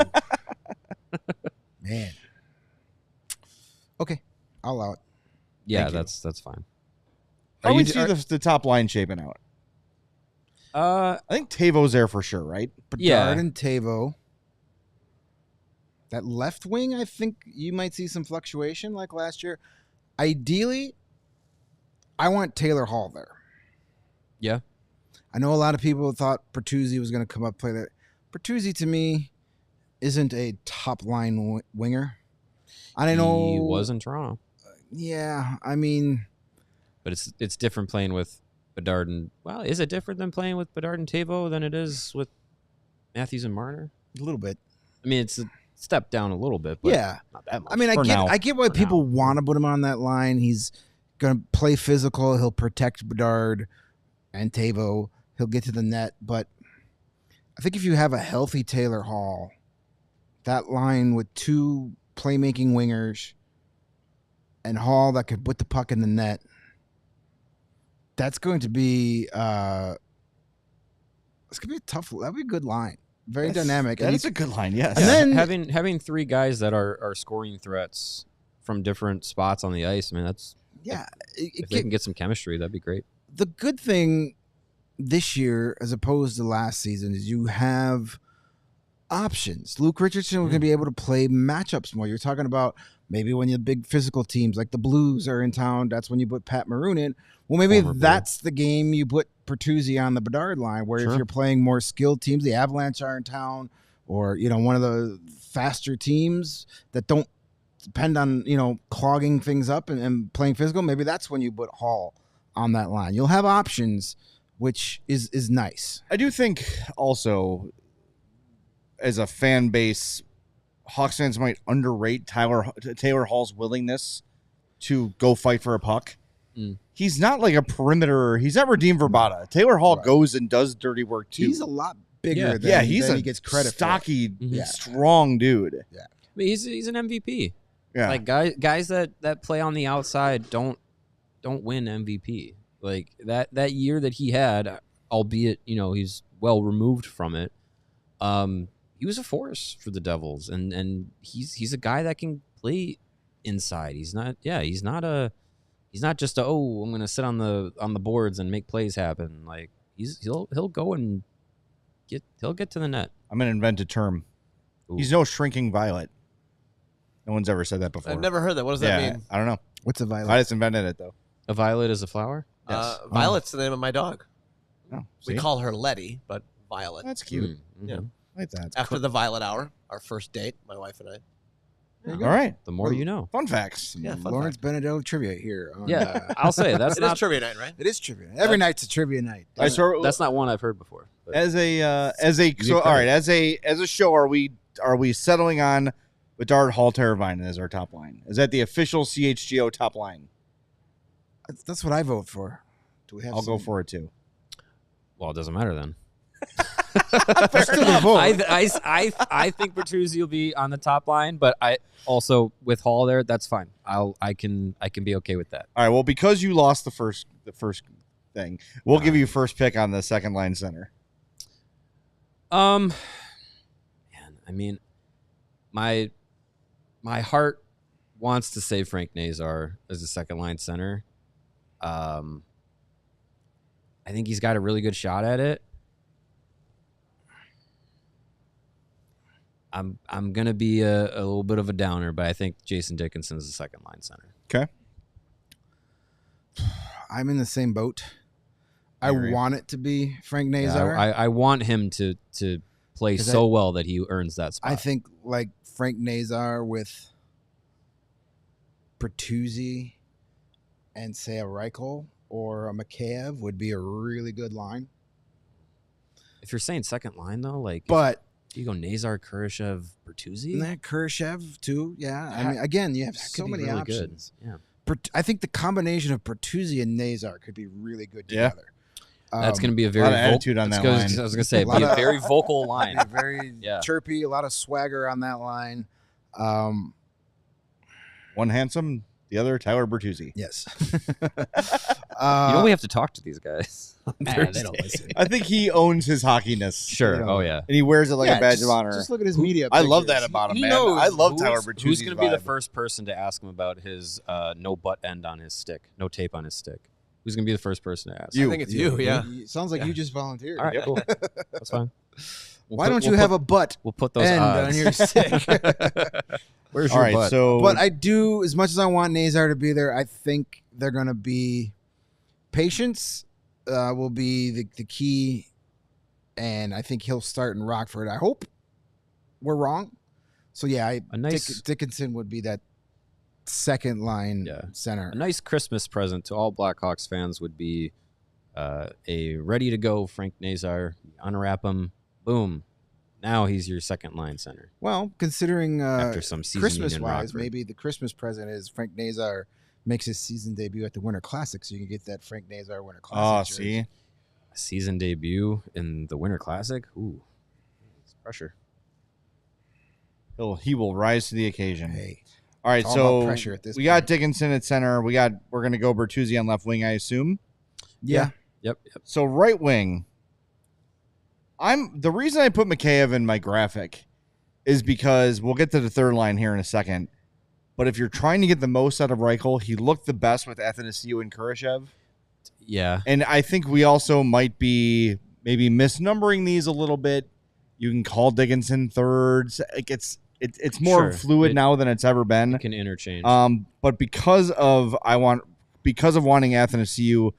Man. Okay, I'll allow it. Yeah, Thank you. that's fine. How do we see the top line shaping out? I think Tavo's there for sure, right? Bedard and Tavo. That left wing, I think you might see some fluctuation like last year. Ideally, I want Taylor Hall there. Yeah. I know a lot of people thought Bertuzzi was going to come up play that. Bertuzzi, to me, isn't a top-line winger. I know he was in Toronto. Yeah, I mean... But it's different playing with Bedard and... Well, is it different than playing with Bedard and Tavo than it is with Matthews and Marner? A little bit. I mean, it's a step down a little bit, but not that much. I mean, I get why people want to put him on that line. He's going to play physical. He'll protect Bedard and Tavo. He'll get to the net. But I think if you have a healthy Taylor Hall, that line with two playmaking wingers and Hall that could put the puck in the net, that's going to be it's going to be a tough. That'll be a good line. Very dynamic. That is a good line, yes. And then having three guys that are scoring threats from different spots on the ice, I mean, that's if they can get some chemistry, that'd be great. The good thing this year, as opposed to last season, is you have options. Luke Richardson was going to be able to play matchups more. You're talking about maybe when you have big physical teams like the Blues are in town, that's when you put Pat Maroon in. Well, maybe that's the game you put Bertuzzi on the Bedard line, where if you're playing more skilled teams, the Avalanche are in town, or one of the faster teams that don't depend on clogging things up and playing physical, maybe that's when you put Hall on that line. You'll have options, which is nice. I do think also, as a fan base, Hawks fans might underrate Taylor Hall's willingness to go fight for a puck. He's not like a perimeter. He's not Radim Verbata. Taylor Hall goes and does dirty work too. He's a lot bigger than he gets credit stocky, for. Strong dude. Yeah, but he's an MVP. Yeah, like guys that play on the outside don't win MVP. Like that year that he had, albeit he's well removed from it. He was a force for the Devils, and he's a guy that can play inside. He's not just I'm gonna sit on the boards and make plays happen. Like he'll go and he'll get to the net. I'm gonna invent a term. Ooh. He's no shrinking violet. No one's ever said that before. I've never heard that. What does that mean? I don't know. What's a violet? I just invented it though. A violet is a flower? Yes. Violet's the name of my dog. Oh, we call her Letty, but Violet. That's cute. Mm-hmm. Yeah, I like that. After the Violet Hour, our first date, my wife and I. All right. The more you know. Fun facts. Yeah, Lawrence Benedetto trivia here. I'll say that's It is trivia night, right? It is trivia. Every night's a trivia night. That's not one I've heard before. As a show, are we settling on Bedard, Hall, Teravainen as our top line? Is that the official CHGO top line? That's what I vote for. Do we have? I'll go for it too. Well, it doesn't matter then. Still a vote. I think Bertuzzi will be on the top line, but I also with Hall there, that's fine. I can be okay with that. All right. Well, because you lost the first thing, we'll give you first pick on the second line center. Man, I mean, my heart wants to say Frank Nazar as a second line center. I think he's got a really good shot at it. I'm gonna be a little bit of a downer, but I think Jason Dickinson is the second line center. Okay. I'm in the same boat. I want it to be Frank Nazar. Yeah, I want him to play so well that he earns that spot. I think like Frank Nazar with Bertuzzi and say a Reichel or a Mikheyev would be a really good line. If you're saying second line though, like you go Nazar, Kurashev, Bertuzzi, and that Kurashev too. Yeah, I mean, again, you have so many really options. Good. Yeah, I think the combination of Bertuzzi and Nazar could be really good together. That's going to be a very lot of attitude on that line. I was going to say, a very vocal line, very chirpy, a lot of swagger on that line. One handsome, the other Tyler Bertuzzi. Yes. we have to talk to these guys. on they Thursday. don't listen. I think he owns his hockeyness. Sure. Oh yeah. And he wears it like a badge just, of honor. Just look at his media. I love pictures. that about him, He man. knows I love who's- Tyler Bertuzzi's Who's going to be the vibe. first person to ask him about his no butt end on his stick, no tape on his stick? Who's going to be the first person to ask? You. I think it's you. Yeah. Sounds like Yeah. you just volunteered. All right, cool. That's fine. Why don't you have a butt We'll put those end odds. on your stick? Where's All your right, butt? so But I do, as much as I want Nazar to be there, I think they're going to be patience will be the key, and I think he'll start in Rockford. I hope we're wrong. So yeah, Dickinson would be that second line center. A nice Christmas present to all Blackhawks fans would be a ready to go Frank Nazar. Unwrap him, boom. Now he's your second line center. Well, considering After some season Christmas in wise, Rockford. maybe the Christmas present is Frank Nazar makes his season debut at the Winter Classic, so you can get that Frank Nazar Winter Classic. see, A season debut in the Winter Classic. Ooh, it's pressure. he will rise to the occasion. Hey, All right, it's all about so pressure at this we got point. Dickinson at center. We're gonna go Bertuzzi on left wing, I assume. yeah. Yep. So right wing, the reason I put Mikheyev in my graphic is because we'll get to the third line here in a second. But if you're trying to get the most out of Reichel, he looked the best with Athanasiou and Kurashev. Yeah. And I think we also might be maybe misnumbering these a little bit. You can call Dickinson thirds. It's more Sure. fluid now than it's ever You been. can interchange. But because of wanting Athanasiou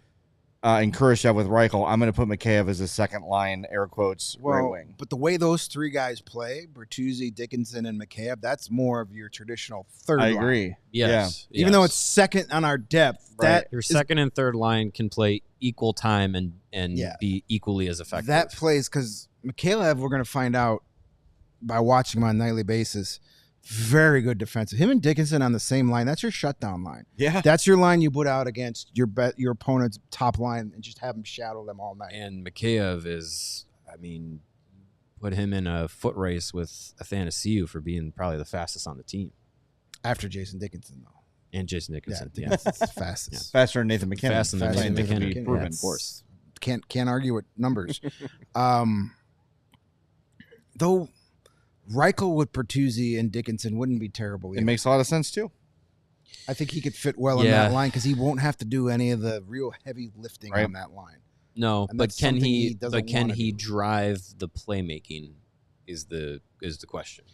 and Kurashev with Reichel, I'm going to put Mikheyev as a second line, air quotes, right wing. But the way those three guys play, Bertuzzi, Dickinson, and Mikheyev, that's more of your traditional third I line. agree. yes. Even though it's second on our depth, Right. that your is- second and third line can play equal time and Yeah. be equally as effective. that plays because Mikheyev, we're going to find out by watching him on a nightly basis, very good defensive. Him and Dickinson on the same line, that's your shutdown line. Yeah. That's your line you put out against your opponent's top line and just have them shadow them all night. And Mikheyev is, put him in a foot race with Athanasiou for being probably the fastest on the team. After Jason Dickinson, though. And Jason Dickinson. Yeah. Dickinson's the fastest. Faster than Nathan McKinnon. Faster than Faster Nathan than McKinnon. McKinnon. Proven. Of course. Can't argue with numbers. Though Reichel with Bertuzzi and Dickinson wouldn't be terrible It either. makes a lot of sense, too. I think he could fit well in Yeah. that line because he won't have to do any of the real heavy lifting Right. on that line. No, And but that's can something he he? doesn't But can wanna he do. drive the playmaking? Is the question.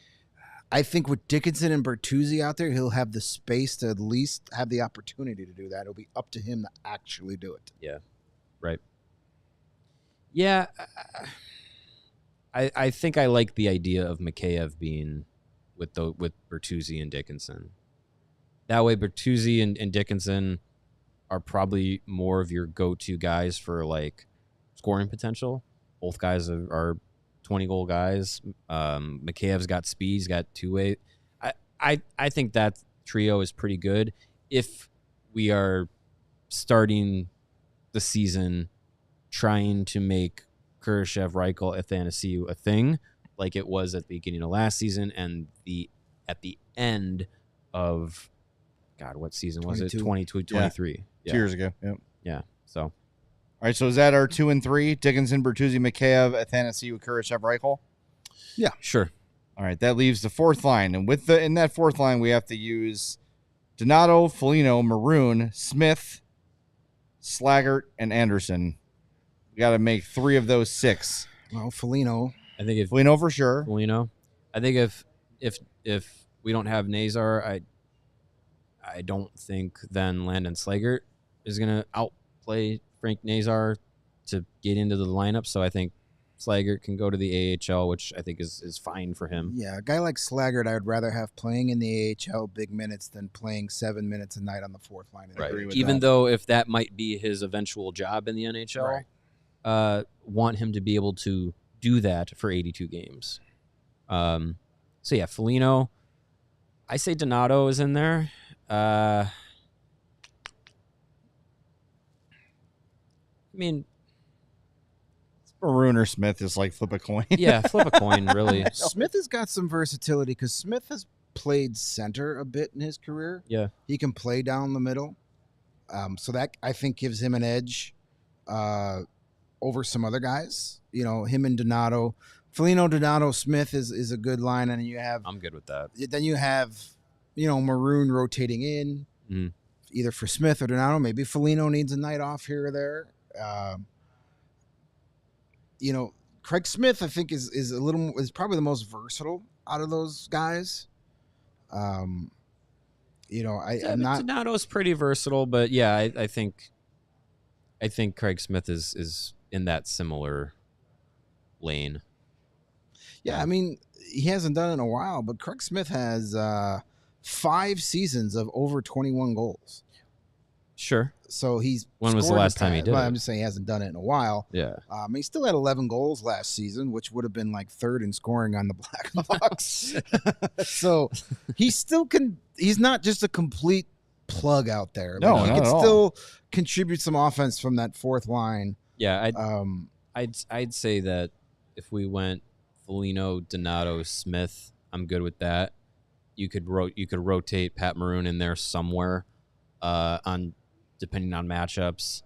I think with Dickinson and Bertuzzi out there, he'll have the space to at least have the opportunity to do that. It'll be up to him to actually do it. Right. Yeah, I think I like the idea of Mikheyev being with Bertuzzi and Dickinson. That way, Bertuzzi and Dickinson are probably more of your go-to guys for like scoring potential. Both guys are 20-goal guys. Mikheyev's got speed. He's got two-way. I think that trio is pretty good. If we are starting the season trying to make Kurashev, Reichel, Athanasiou a thing like it was at the beginning of last season and at the end of what season was it? 22, 23. 2 years ago. Yep. Yeah. So All right, so is that our 2 and 3? Dickinson, Bertuzzi, Mikheyev, Athanasiou, Kurashev, Reichel? sure. All right, that leaves the fourth line. And in that fourth line, we have to use Donato, Foligno, Maroon, Smith, Slaggert, and Anderson. We got to make 3 of those 6. Well, Foligno. I think if Foligno for sure. I think if we don't have Nazar, I don't think then Landon Slaggert is going to outplay Frank Nazar to get into the lineup. So I think Slaggert can go to the AHL, which I think is fine for him. Yeah, a guy like Slaggert, I would rather have playing in the AHL big minutes than playing 7 minutes a night on the fourth line. Right. agree with Even that. though if that might be his eventual job in the NHL, want him to be able to do that for 82 games. So yeah, Foligno. I say Donato is in there. I mean, Maroon or Smith is like flip a coin. yeah, flip a coin, really. Smith has got some versatility because Smith has played center a bit in his career. Yeah. He can play down the middle. So that I think gives him an edge over some other guys. You know, him and Donato. Foligno, Donato, Smith is a good line, and I'm good with that. then you have, you know, Maroon rotating in, either for Smith or Donato. Maybe Foligno needs a night off here or there. You know, Craig Smith, I think, is probably the most versatile out of those guys. You know, I'm not. Donato's pretty versatile, but yeah, I think Craig Smith is in that similar lane. Yeah, I mean, he hasn't done it in a while, but Craig Smith has 5 seasons of over 21 goals. Sure. So he's when was the last time he did it? I'm just saying he hasn't done it in a while. Yeah. He still had 11 goals last season, which would have been like 3rd in scoring on the Blackhawks. So he still can. He's not just a complete plug out there. No, he not can at all. still contribute some offense from that 4th line. Yeah, I'd say that if we went Foligno, Donato, Smith, I'm good with that. You could rotate Pat Maroon in there somewhere, depending on matchups.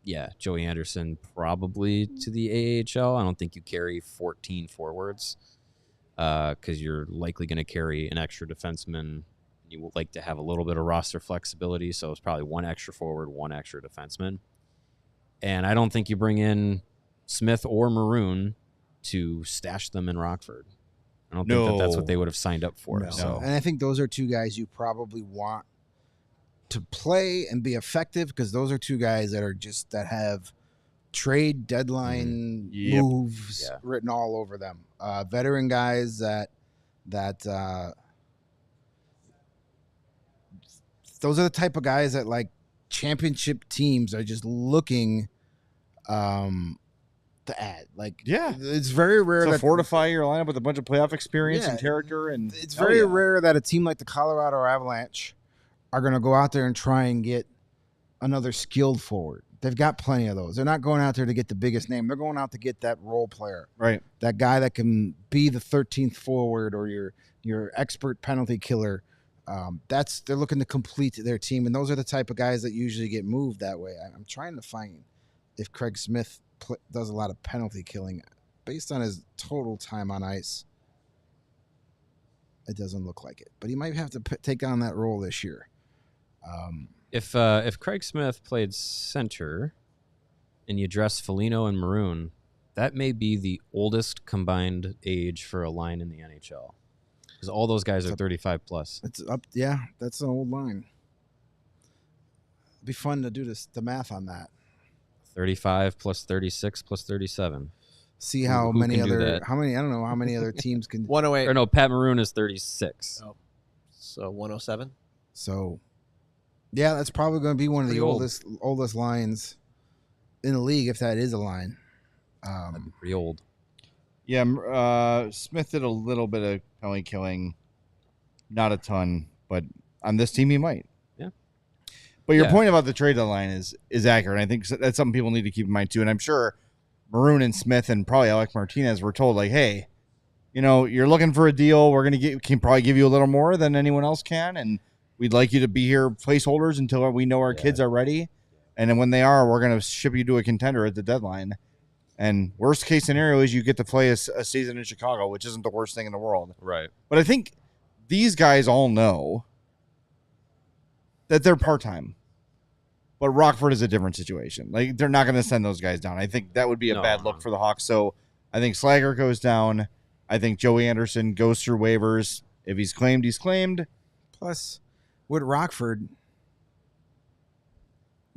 Yeah, Joey Anderson probably to the AHL. I don't think you carry 14 forwards because you're likely going to carry an extra defenseman. You would like to have a little bit of roster flexibility, so it's probably 1 extra forward, 1 extra defenseman. And I don't think you bring in Smith or Maroon to stash them in Rockford. I don't think that's what they would have signed up for. No. So. And I think those are 2 guys you probably want to play and be effective, because those are 2 guys that have trade deadline moves written all over them. Veteran guys that those are the type of guys that, like, championship teams are just looking to add. Like, it's very rare to fortify your lineup with a bunch of playoff experience and character, and it's very rare that a team like the Colorado Avalanche are going to go out there and try and get another skilled forward. They've got plenty of those. They're not going out there to get the biggest name. They're going out to get that role player, right? That guy that can be the 13th forward or your expert penalty killer. They're looking to complete their team, and those are the type of guys that usually get moved that way. I'm trying to find if Craig Smith does a lot of penalty killing based on his total time on ice. It doesn't look like it, but he might have to take on that role this year. If Craig Smith played center and you dress Foligno and Maroon, that may be the oldest combined age for a line in the NHL. Because all those guys are 35 plus. It's up, yeah. That's an old line. It'd be fun to do the math on that. 35 plus 36 plus 37. See how Who many can do other that? how many I don't know how many other teams can. 108. Or no, Pat Maroon is 36. Oh, so 107. So, yeah, that's probably going to be one of the Pretty oldest lines in the league, if that is a line. That'd be pretty old. Yeah, Smith did a little bit of penalty killing, not a ton, but on this team he might. Yeah. But your point about the trade deadline is accurate. I think that's something people need to keep in mind too. And I'm sure Maroon and Smith and probably Alec Martinez were told, like, hey, you know, you're looking for a deal. We're can probably give you a little more than anyone else can, and we'd like you to be here placeholders until we know our kids are ready. And then when they are, we're going to ship you to a contender at the deadline. And worst case scenario is you get to play a season in Chicago, which isn't the worst thing in the world. Right. But I think these guys all know that they're part-time. But Rockford is a different situation. Like, they're not going to send those guys down. I think that would be a bad look for the Hawks. So I think Slager goes down. I think Joey Anderson goes through waivers. If he's claimed, he's claimed. Plus, with Rockford,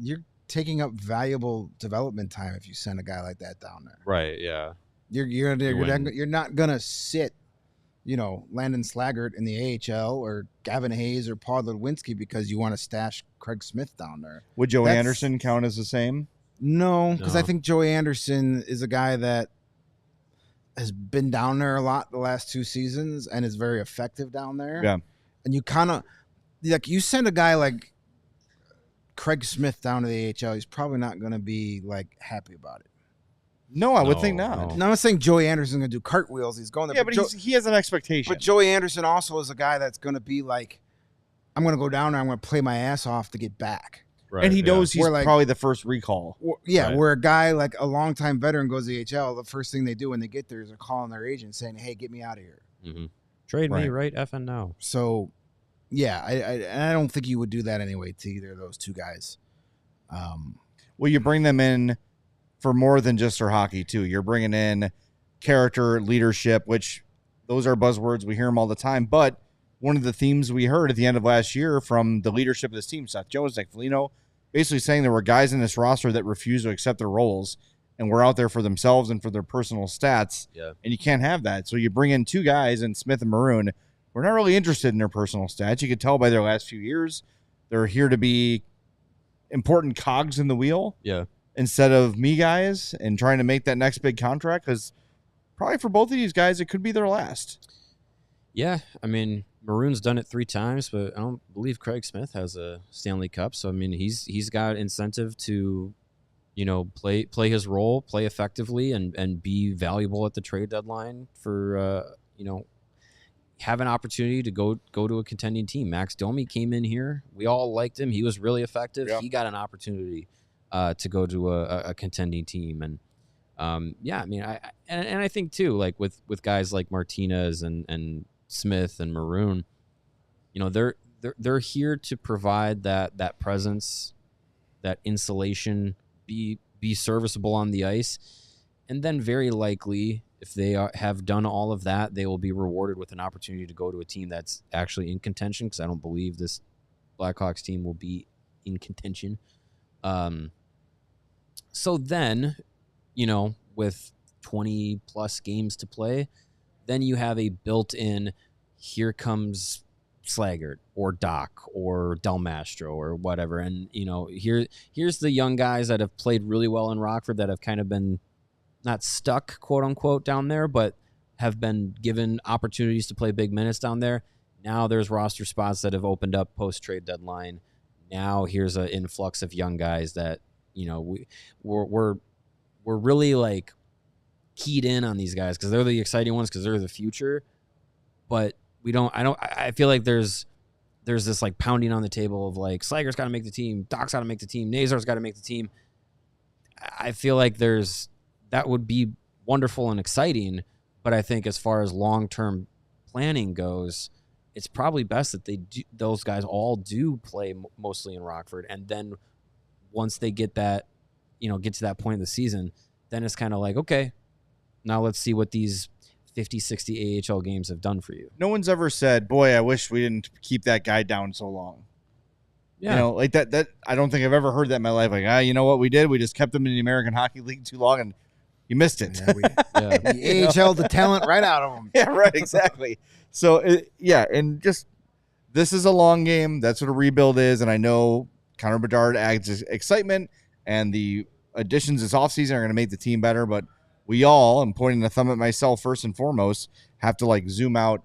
you're taking up valuable development time if you send a guy like that down there. Right, yeah. You're not going to sit, Landon Slaggert in the AHL or Gavin Hayes or Paul Ludwinski because you want to stash Craig Smith down there. Would Joey Anderson count as the same? No, because I think Joey Anderson is a guy that has been down there a lot the last 2 seasons and is very effective down there. Yeah. And you kind of, you send a guy like Craig Smith down to the AHL, he's probably not going to be, happy about it. No, I would think not. No, I'm not saying Joey Anderson's going to do cartwheels. He's going there. Yeah, but he has an expectation. But Joey Anderson also is a guy that's going to be like, I'm going to go down there. I'm going to play my ass off to get back. Right, and he knows he's probably the first recall. Where a guy like a longtime veteran goes to the AHL, the first thing they do when they get there is they're calling their agent saying, hey, get me out of here. Mm-hmm. Trade me right effing now. So, yeah, I don't think you would do that anyway to either of those two guys. Well, you bring them in for more than just their hockey, too. You're bringing in character, leadership, which those are buzzwords. We hear them all the time. But one of the themes we heard at the end of last year from the leadership of this team, Seth Jones, Nick Foligno, basically saying there were guys in this roster that refuse to accept their roles and were out there for themselves and for their personal stats. Yeah. And you can't have that. So you bring in two guys, in Smith and Maroon. We're not really interested in their personal stats. You could tell by their last few years. They're here to be important cogs in the wheel. Yeah. Instead of me guys and trying to make that next big contract, because probably for both of these guys, it could be their last. Yeah, I mean, Maroon's done it 3 times, but I don't believe Craig Smith has a Stanley Cup. So I mean, he's got incentive to, play his role, play effectively, and be valuable at the trade deadline for have an opportunity to go to a contending team. Max Domi came in here. We all liked him. He was really effective. Yep. He got an opportunity to go to a contending team, and I mean, I think too, like with guys like Martinez and Smith and Maroon, they're here to provide that presence, that insulation, be serviceable on the ice, and then very likely, if they have done all of that, they will be rewarded with an opportunity to go to a team that's actually in contention, because I don't believe this Blackhawks team will be in contention. So then, with 20 plus games to play, then you have a built-in, here comes Slaggert or Doc or Del Mastro or whatever. And, here's the young guys that have played really well in Rockford that have kind of been not stuck, quote unquote, down there, but have been given opportunities to play big minutes down there. Now there's roster spots that have opened up post-trade deadline. Now here's an influx of young guys that, we're really like keyed in on these guys because they're the exciting ones, because they're the future. But I feel like there's this like pounding on the table of like, Slager's got to make the team, Doc's got to make the team, Nazar's got to make the team. I feel like that would be wonderful and exciting, but I think as far as long-term planning goes, it's probably best that those guys all do play mostly in Rockford, and then once they get that, get to that point of the season, then it's kind of like, okay, now let's see what these 50, 60 AHL games have done for you. No one's ever said, boy, I wish we didn't keep that guy down so long. Yeah. Like that I don't think I've ever heard that in my life. Like, you know what we did? We just kept him in the American Hockey League too long and you missed it. Yeah, we AHL'd the talent right out of him. Yeah, right, exactly. So, and just this is a long game. That's what a rebuild is. And I know Connor Bedard adds excitement, and the additions this offseason are going to make the team better. But we all, I'm pointing the thumb at myself first and foremost, have to like zoom out,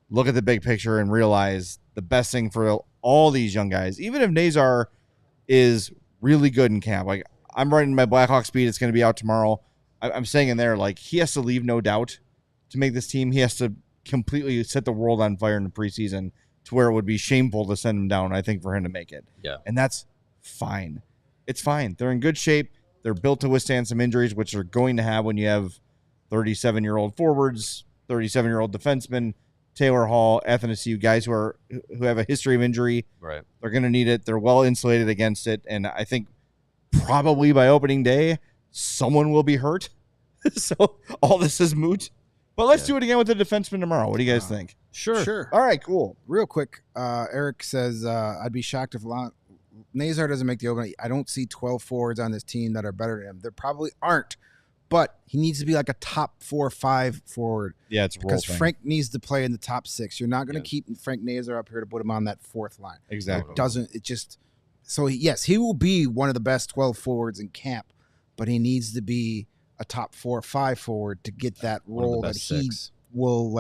look at the big picture, and realize the best thing for all these young guys, even if Nazar is really good in camp. Like, I'm writing my Blackhawks beat. It's going to be out tomorrow. I'm saying in there, like, he has to leave no doubt to make this team. He has to completely set the world on fire in the preseason to where it would be shameful to send him down, I think, for him to make it. Yeah. And that's fine. It's fine. They're in good shape. They're built to withstand some injuries, which they're going to have when you have 37-year-old forwards, 37-year-old defensemen, Taylor Hall, Athanasiou, guys who have a history of injury. Right. They're going to need it. They're well insulated against it. And I think probably by opening day, someone will be hurt. So all this is moot. But let's do it again with the defenseman tomorrow. What do you guys think? Sure. All right, cool. Real quick, Eric says, I'd be shocked if Nazar doesn't make the opening. I don't see 12 forwards on this team that are better than him. There probably aren't. But he needs to be like a top 4 or 5 forward. Yeah, it's a role because thing. Frank needs to play in the top 6. You're not going to keep Frank Nazar up here to put him on that 4th line. Exactly. He will be one of the best 12 forwards in camp, but he needs to be a top 4 or 5 forward to get that role that he will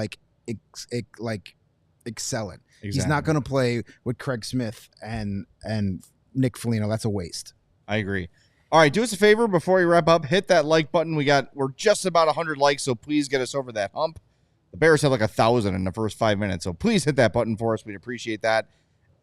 excel in. Exactly. He's not going to play with Craig Smith and Nick Foligno. That's a waste. I agree. All right, do us a favor before we wrap up. Hit that like button. We're just about 100 likes, so please get us over that hump. The Bears had like 1,000 in the first 5 minutes, so please hit that button for us. We'd appreciate that.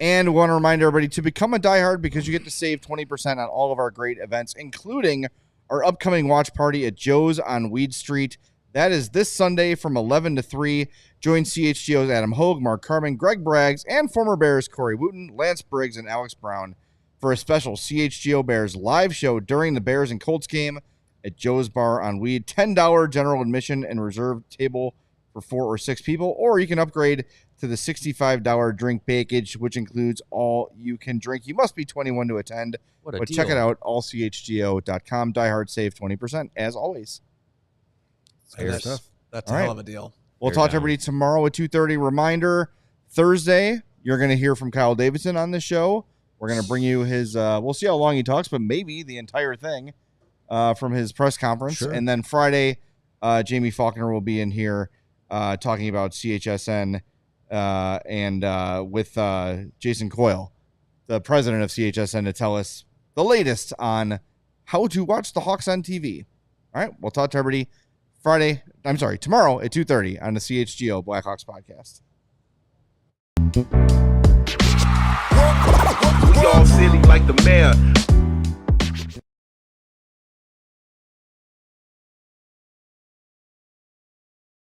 And we want to remind everybody to become a diehard because you get to save 20% on all of our great events, including our upcoming watch party at Joe's on Weed Street. That is this Sunday from 11 to 3. Join CHGO's Adam Hogue, Mark Carman, Greg Braggs, and former Bears Corey Wooten, Lance Briggs, and Alex Brown for a special CHGO Bears live show during the Bears and Colts game at Joe's Bar on Weed. $10 general admission and reserved table for 4 or 6 people, or you can upgrade to the $65 drink package, which includes all you can drink. You must be 21 to attend, What a but deal. check it out, allchgo.com. Diehard save 20%, as always. Fair That's stuff. a All hell right. of a deal. We'll Fair talk to down. everybody tomorrow at 2:30. Reminder, Thursday, you're going to hear from Kyle Davidson on this show. We're going to bring you his, we'll see how long he talks, but maybe the entire thing from his press conference. Sure. And then Friday, Jamie Faulkner will be in here talking about CHSN and with Jason Coyle, the president of CHSN, to tell us the latest on how to watch the Hawks on TV. All right, we'll talk to everybody tomorrow at 2:30 on the CHGO Blackhawks podcast. We all silly like the mayor.